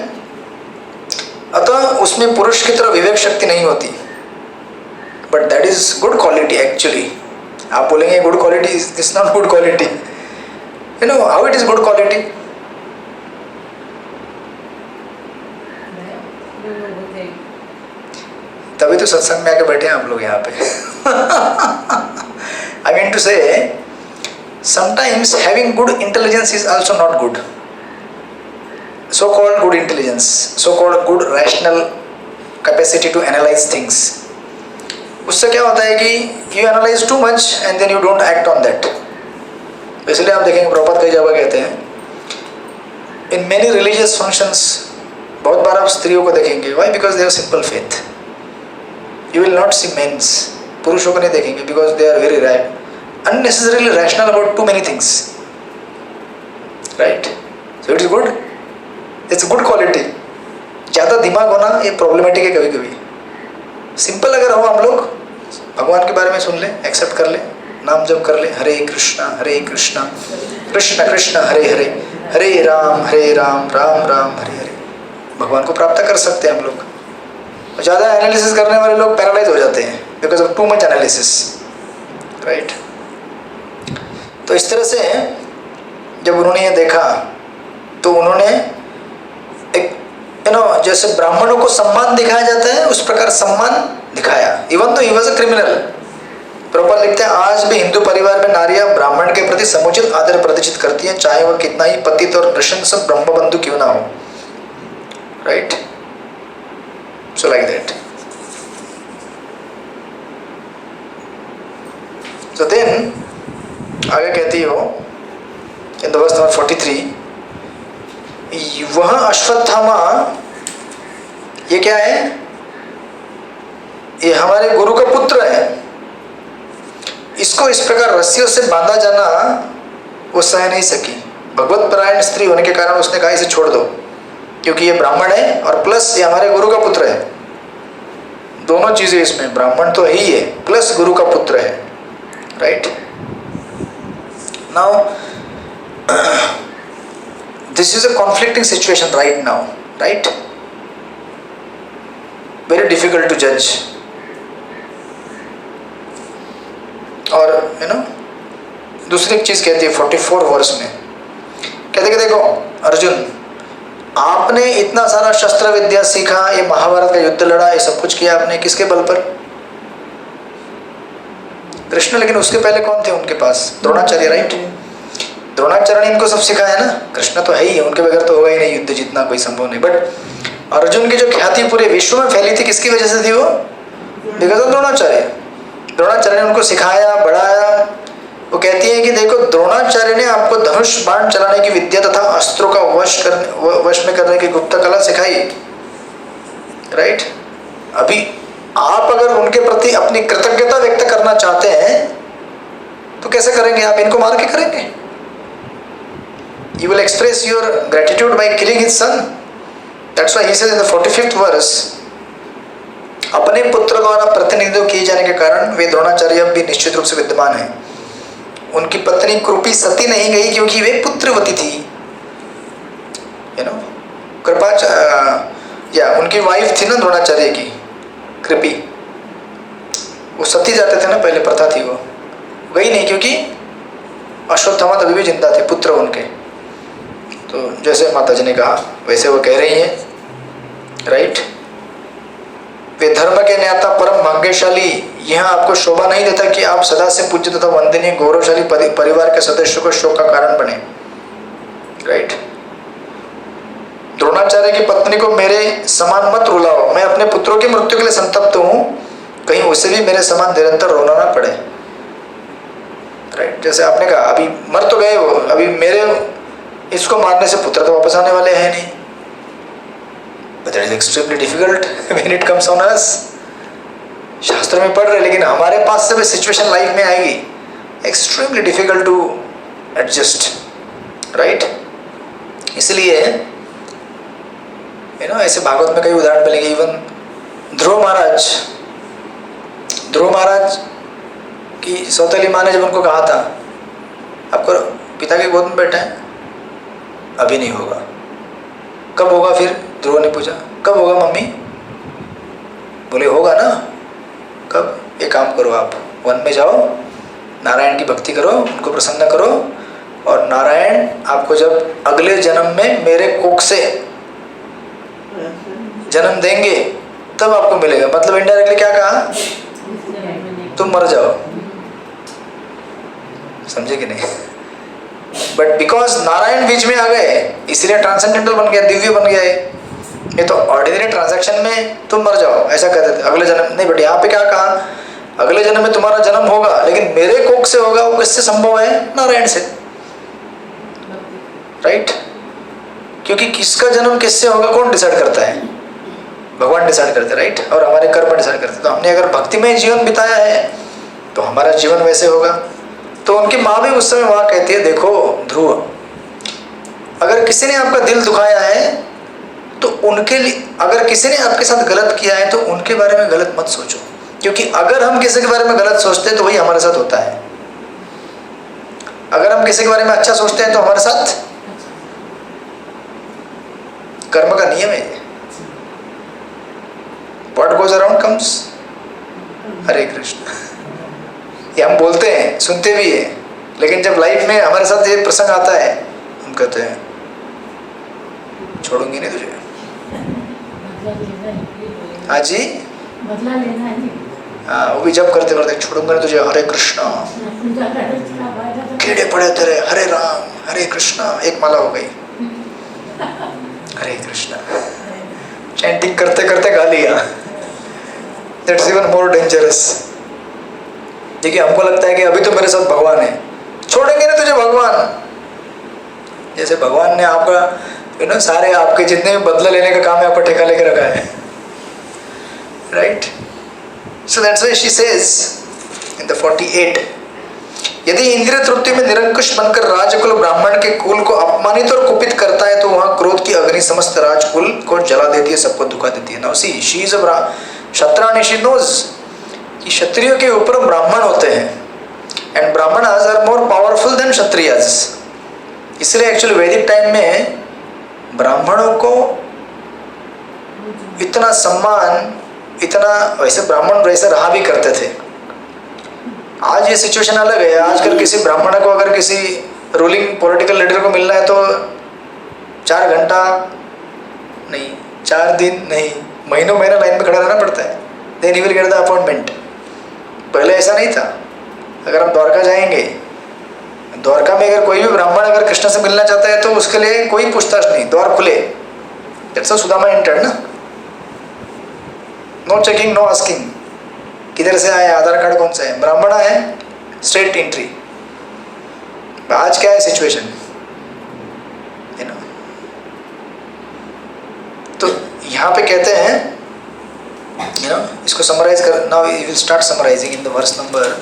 अतः उसमें पुरुष की तरह विवेक शक्ति नहीं होती, but that is good quality actually. आप बोलेंगे good quality, is not good quality. You know how it is good quality? तभी तो सत्संग में आके बैठे हैं आप लोग यहाँ पे। I mean to say sometimes having good intelligence is also not good. So called good intelligence, so called good rational capacity to analyse things, उससे क्या होता है कि you analyse too much and then you don't act on that. इसलिए आप देखेंगे प्रभुपाद कई जगह कहते हैं इन मेनी रिलीजियस फंक्शंस, बहुत बार आप स्त्रियों को देखेंगे, why? Because they have simple faith. You will not see mens, पुरुषों को नहीं देखेंगे, because they are very unnecessarily rational about too many things, right? So it is good, it's good quality. ज़्यादा दिमाग होना ये प्रॉब्लमेटिक है कभी कभी। सिंपल अगर हो हम लोग, भगवान के बारे में सुन ले, एक्सेप्ट कर ले, नाम जप कर ले, हरे कृष्णा कृष्ण कृष्ण हरे हरे, हरे राम राम राम हरे हरे, भगवान को प्राप्त कर सकते हैं हम लोग। ज़्यादा एनालिसिस करने वाले लोग पैरालाइज हो जाते हैं because of too much analysis, right? तो इस तरह से जब उन्होंने ये देखा तो उन्होंने एक जैसे ब्राह्मणों को सम्मान दिखाया जाता है उस प्रकार सम्मान दिखाया, इवन तो he was a criminal. Prabhupada लिखते हैं आज भी हिंदू परिवार में नारियां ब्राह्मण के प्रति समुचित आदर प्रदर्शित करती हैं, चाहे वह कितना ही पतित और नृशंस ब्रह्मबंधु क्यों ना हो, right? So like that. So then आगे कहती हो इन द वर्स नंबर 43, वह अश्वत्थामा, ये क्या है? ये हमारे गुरु का पुत्र है, इसको इस प्रकार रस्सियों से बांधा जाना वो सह नहीं सकी। भगवत परायण स्त्री होने के कारण उसने कहा इसे छोड़ दो, क्योंकि ये ब्राह्मण है और प्लस ये हमारे गुरु का पुत्र है। दोनों चीजें इसमें, ब्राह्मण तो ही है प्लस गुरु का पुत्र है, right? Now this is a conflicting situation right now, right? Very difficult to judge. और दूसरी एक चीज कहती है 44 वर्ष में, कहते कि देखो अर्जुन, आपने इतना सारा शस्त्र विद्या सीखा, ये महाभारत का युद्ध लड़ा, ये सब कुछ किया आपने, किसके बल पर? कृष्ण। लेकिन उसके पहले कौन थे उनके पास? द्रोणाचार्य, राइट? द्रोणाचार्य ने इनको सब सिखाया ना। कृष्ण तो है ही है, उनके बगैर तो होगा ही नहीं युद्ध जितना, कोई संभव नहीं। बट अर्जुन की जो ख्याति पूरे विश्व में फैली थी, किसकी वजह से थी वो? Because of Dronacharya. द्रोणाचार्य ने उनको सिखाया, बढ़ाया। वो कहती है कि देखो द्रोणाचार्य ने आपको धनुष बाण चलाने की विद्या तथा अस्त्रों का वश में करने की गुप्त कला सिखाई, राइट? अभी आप अगर उनके प्रति अपनी कृतज्ञता व्यक्त करना चाहते हैं तो कैसे करेंगे? आप इनको मार के करेंगे? You will express your gratitude by killing his son. That's why he says in the 45th verse, अपने पुत्र द्वारा प्रतिनिधित्व किए जाने के कारण वे द्रोणाचार्य अब भी निश्चित रूप से विद्यमान हैं। उनकी पत्नी कृपी सती नहीं गई क्योंकि वे पुत्रवती थी, या उनकी वाइफ थी ना द्रोणाचार्य की, कृपी, वो सती जाते थे ना, पहले प्रथा थी, वो गई नहीं क्योंकि अश्वत्थामा अभी भी जिंदा थे, पुत्र उनके। तो जैसे माता जी ने कहा वैसे वो कह रही हैं, राइट। वे धर्म के न्याता परम भाग्यशाली, यह आपको शोभा नहीं देता कि आप सदा से पूज्य तथा वंदनीय गौरवशाली परिवार के सदस्यों को शोक का कारण बने, राइट। द्रोणाचार्य की पत्नी को मेरे समान मत रुलाओ, मैं अपने पुत्रों की मृत्यु के लिए संतप्त हूं, कहीं उसे भी मेरे समान निरंतर रोना ना पड़े, राइट। जैसे आपने कहा अभी मर तो गए वो, अभी मेरे इसको मारने से पुत्र तो वापस आने वाले हैं नहीं, but that is extremely difficult when it comes on us। शास्त्र में पढ़ रहे लेकिन हमारे पास से भी सिचुएशन लाइफ में आएगी, extremely difficult to adjust, right. इसलिए ऐसे भागवत में कई उदाहरण मिलेंगे। इवन ध्रुव महाराज की सौतेली माँ ने जब उनको कहा था आपको पिता के गोद में बैठा है, अभी नहीं होगा, कब होगा फिर? ध्रुव ने पूछा कब होगा मम्मी? बोले होगा ना, कब? एक काम करो, आप वन में जाओ, नारायण की भक्ति करो, उनको प्रसन्न करो, और नारायण आपको जब अगले जन्म में मेरे कोख से जन्म देंगे तब आपको मिलेगा। मतलब इनडायरेक्टली क्या कहा? तुम मर जाओ, समझे कि नहीं? बट बिकॉज नारायण बीच में आ गए इसलिए ट्रांसेंडेंटल बन गया, दिव्य बन गया। ये तो ऑर्डिनरी ट्रांजैक्शन में तुम मर जाओ ऐसा कहते थे, अगले जन्म नहीं। बट यहाँ पे क्या कहा? अगले जन्म में तुम्हारा जन्म होगा लेकिन मेरे कोख से होगा। वो किससे संभव है? नारायण से, राइट। क्योंकि किसका जन्म किससे होगा कौन डिसाइड करता है? भगवान डिसाइड करते, राइट। और हमारे कर्म डिसाइड करते। तो हमने अगर भक्ति में जीवन बिताया है तो हमारा जीवन वैसे होगा। तो उनकी माँ भी उस समय वहाँ कहती है, देखो ध्रुव, अगर किसी ने आपका दिल दुखाया है तो उनके लिए, अगर किसी ने आपके साथ गलत किया है तो उनके बारे में गलत मत सोचो, क्योंकि अगर हम किसी के बारे में गलत सोचते हैं तो वही हमारे साथ होता है। अगर हम किसी के बारे में अच्छा सोचते हैं तो हमारे साथ, कर्म का नियम है। What goes around comes। हरे कृष्ण। ये हम बोलते हैं, सुनते भी हैं, लेकिन जब लाइफ में हमारे साथ ये प्रसंग आता है हम कहते हैं छोड़ूंगी नहीं तुझे। हाँ जी, बदला लेना है। हाँ, वो भी जब करते करते छोड़ूंगा नहीं तुझे, हरे कृष्णा, कीड़े पड़े तेरे, हरे राम हरे कृष्णा, एक माला हो गई, हरे कृष्णा। चैंटिंग करते करते गा लिया। That's even more dangerous. देखिए हमको लगता है कि अभी तो मेरे साथ भगवान है, छोड़ेंगे ना तुझे भगवान। जैसे भगवान ने आपका सारे आपके जितने भी बदला लेने का काम है आपका ठेका लेके रखा है, right. So that's why she says in the 48, यदि इंद्रिय तृप्ति में निरंकुश बनकर राजकुल ब्राह्मण के कुल को अपमानित और कुपित करता है तो वहां क्रोध की अग्नि समस्त राजकुल को जला देती है, सबको दुखा देती है। Now see she is a kshatrani, she knows कि क्षत्रियों के ऊपर ब्राह्मण होते हैं, and Brahmanas are more powerful than Kshatriyas. इसलिए एक्चुअली वैदिक टाइम में ब्राह्मणों को इतना सम्मान, इतना, वैसे ब्राह्मण वैसे रहा भी करते थे। आज ये सिचुएशन अलग है। आजकल किसी ब्राह्मण को अगर किसी रूलिंग पॉलिटिकल लीडर को मिलना है तो 4 घंटा नहीं, 4 दिन नहीं, महीनों महीना लाइन में खड़ा रहना पड़ता है, then he will get the appointment. पहले ऐसा नहीं था। अगर हम द्वारका जाएंगे, द्वारका में अगर कोई भी ब्राह्मण अगर कृष्ण से मिलना चाहता है तो उसके लिए कोई पूछताछ नहीं, द्वार खुले। दैट्स हाउ सुदामा एंटर्ड ना, नो चेकिंग नो आस्किंग, किधर से आए, आधार कार्ड कौन सा है, ब्राह्मण है, स्ट्रेट एंट्री। आज क्या है सिचुएशन, है ना। तो यहाँ पे कहते हैं, इसको समराइज कर, now we will start summarising in the verse number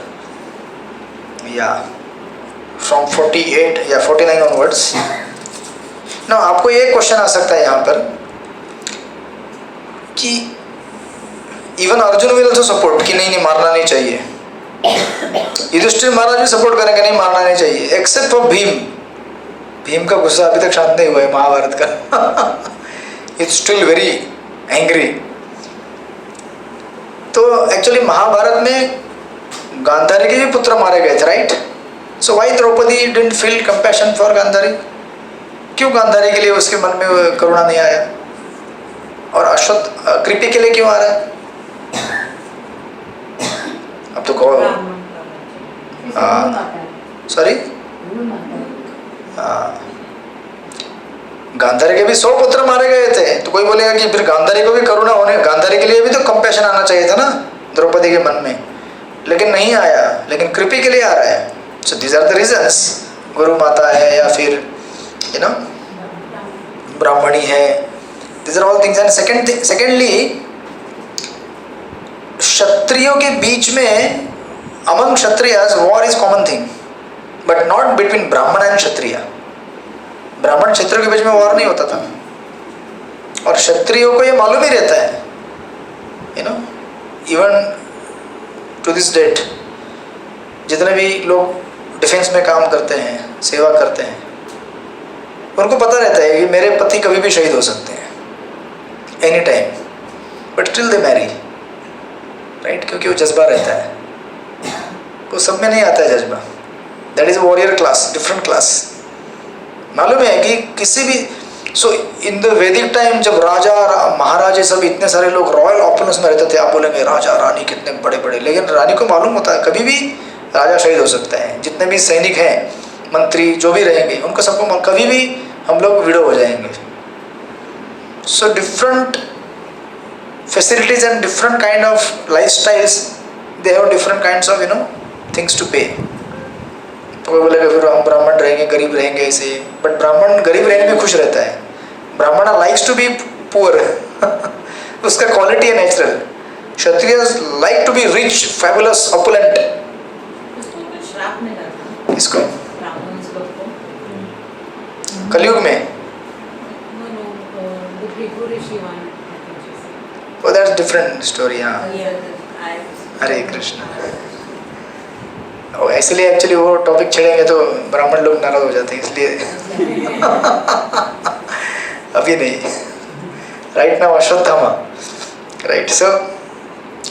from 48 या 49 ऑनवर्ड्स। ना आपको ये क्वेश्चन आ सकता है यहाँ पर कि even Arjun will also support कि नहीं मारना नहीं चाहिए, युधिष्ठिर महाराज भी सपोर्ट करेंगे नहीं मारना नहीं चाहिए, एक्सेप्ट फॉर भीम। भीम का गुस्सा अभी तक शांत नहीं हुआ है महाभारत का। It's still very angry. तो एक्चुअली महाभारत में गांधारी के भी पुत्र मारे गए थे, right? So why Draupadi didn't feel compassion for Gandhari? क्यों गांधारी के लिए उसके मन में करुणा नहीं आया? और अश्वत्थ कृपि के लिए क्यों आ रहा है? अब तो कहो सॉरी, गांधारी के भी 100 पुत्र मारे गए थे, तो कोई बोलेगा कि फिर गांधारी को भी करुणा होने, गांधारी के लिए भी तो कंपैशन आना चाहिए था ना द्रौपदी के मन में, लेकिन नहीं आया। लेकिन कृपि के लिए आ रहा है। So these are the reasons. गुरु माता है या फिर यू नो ब्राह्मणी है, these are all things. And secondly, क्षत्रियों के बीच में among Kshatriyas war is common thing, but not between Brahmin and Kshatriya. ब्राह्मण क्षत्रियों के बीच में वॉर नहीं होता था, और क्षत्रियों को ये मालूम ही रहता है, you know, even to this date जितने भी लोग डिफेंस में काम करते हैं, सेवा करते हैं, उनको पता रहता है कि मेरे पति कभी भी शहीद हो सकते हैं any time, but still they marry, right? क्योंकि वो जज्बा रहता है। वो सब में नहीं आता है जज्बा। That is warrior class, different class. मालूम है कि किसी भी सो इन द वैदिक टाइम जब राजा महाराजे सब इतने सारे लोग रॉयल ऑपुलेंस में रहते थे, आप बोलेंगे राजा रानी कितने बड़े बड़े, लेकिन रानी को मालूम होता है कभी भी राजा शहीद हो सकता है। जितने भी सैनिक हैं, मंत्री जो भी रहेंगे, उनको सबको कभी भी हम लोग विडो हो जाएंगे। So different facilities and different kind of life styles, they have different kinds of things to pay. तो कोई बोलेगा फिर हम ब्राह्मण रहेंगे, गरीब रहेंगे ऐसे, बट ब्राह्मण गरीब रहने में खुश रहता है। Brahmin likes to be poor, उसका क्वालिटी है natural. Kshatriya like to be rich, fabulous, opulent. उसको कुछ श्राप मिला था इसको ब्राह्मण लोग को। कलयुग में, the Tripura Rishi one, I think she said. वो दैट्स डिफरेंट स्टोरी। हाँ, I हरे कृष्ण। इसलिए एक्चुअली वो टॉपिक छेड़ेंगे तो ब्राह्मण लोग नाराज हो जाते हैं, इसलिए अभी नहीं, राइट ना, अश्वत्थामा, राइट? सो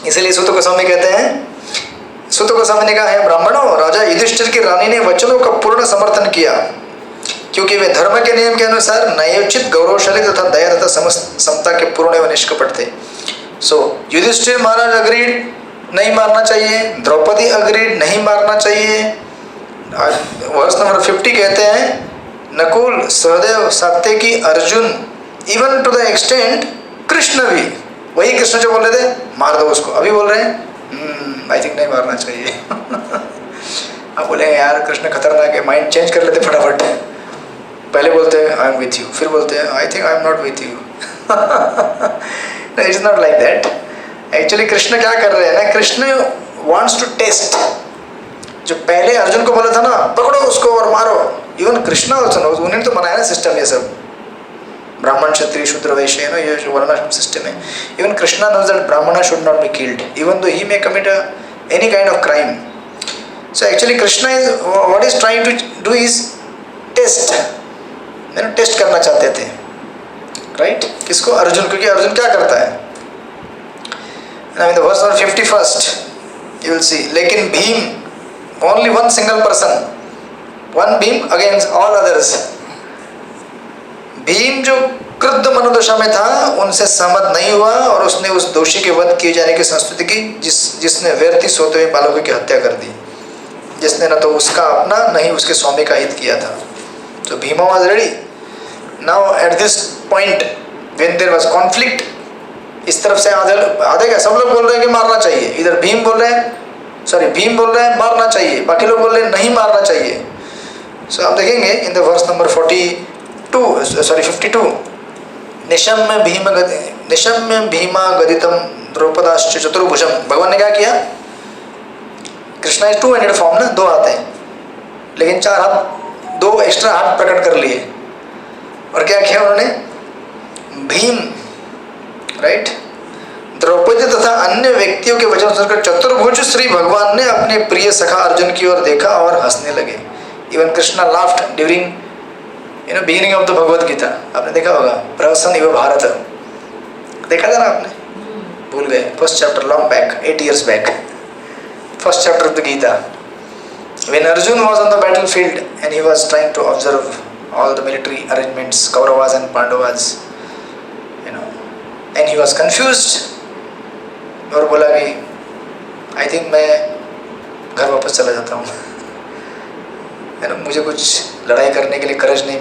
इसलिए सूत गोस्वामी कहते हैं, सूत गोस्वामी ने कहा है, ब्राह्मणों, राजा युधिष्ठिर की रानी ने वचनों का पूर्ण समर्थन किया, क्योंकि वे धर्म के नियम के अनुसार न्यायोचित, गौरवशाली तथा दया तथा समता के पूर्ण एवं निष्कपट थे। सो युधिष्ठिर महाराज अग्रीड, नहीं मारना चाहिए। द्रौपदी अग्रीड, नहीं मारना चाहिए। वर्स नंबर 50 कहते हैं, Nakul, Sahadev, Satyaki, Arjun, even to the extent Krishna भी, वही कृष्ण जो बोल रहे थे मार दो उसको, अभी बोल रहे हैं आई थिंक नहीं मारना चाहिए। आप बोले यार कृष्ण खतरनाक है, माइंड चेंज कर लेते फटाफट। पहले बोलते हैं आई एम विथ यू, फिर बोलते हैं I think I am not with you. It's not like that. Actually Krishna क्या कर रहे हैं ना, कृष्ण वांट्स टू टेस्ट। जो पहले अर्जुन को बोला था ना पकड़ो उसको और मारो, इवन कृष्णा ऑल्सो नोज, उन्होंने तो बनाया ना सिस्टम ये सब, ब्राह्मण क्षत्रिय शूद्र वैश्य, ना ये जो वर्णाश्रम सिस्टम है। Even Krishna knows that Brahmin should not be killed even though he may commit any kind of crime. So actually Krishna is what is trying to do is test, test करना चाहते थे, राइट? किसको? अर्जुन। क्योंकि अर्जुन क्या करता है, now in the verse number 51st you will see, लेकिन Bhim only one single person, one Bhim against all others। Bhim जो क्रुद्ध मनोदशा में था उनसे सहमत नहीं हुआ और उसने उस दोषी के वध किए जाने की संस्तुति की जिसने व्यर्थी सोते हुए बालकों की हत्या कर दी, जिसने न तो उसका अपना नहीं उसके स्वामी का हित किया था। तो Bhima was ready। now at this point when there was conflict, इस तरफ से आधे क्या सब लोग बोल रहे हैं कि मारना चाहिए, इधर भीम बोल रहे हैं, सॉरी भीम बोल रहे हैं मारना चाहिए, बाकी लोग बोल रहे हैं नहीं मारना चाहिए। सो आप देखेंगे इन द वर्स नंबर 52, निशम्य भीमा गदितम द्रौपदाश्च चतुर्भुजम। भगवान ने क्या किया, कृष्णा इज 2 हैंडेड फॉर्म ना, 2 हाथ हैं, लेकिन 4 हाथ, 2 एक्स्ट्रा हाथ प्रकट कर लिए। और क्या किया उन्होंने, भीम, राइट, द्रौपदी तथा अन्य व्यक्तियों के वचन सुनकर चतुर्भुज श्री भगवान ने अपने प्रिय सखा अर्जुन की ओर देखा और हंसने लगे। Even Krishna laughed during beginning of the Bhagavad Gita. आपने देखा होगा, प्रहसन इव भारत, देखा था ना आपने? भूल गए, first chapter, long back, 8 years back, first chapter of the Gita. When Arjun was on the battlefield and he was trying to observe all the military arrangements, Kauravas and Pandavas, and he was confused, और बोला कि I think मैं घर वापस चला जाता हूँ, मुझे कुछ लड़ाई करने के लिए करेज नहीं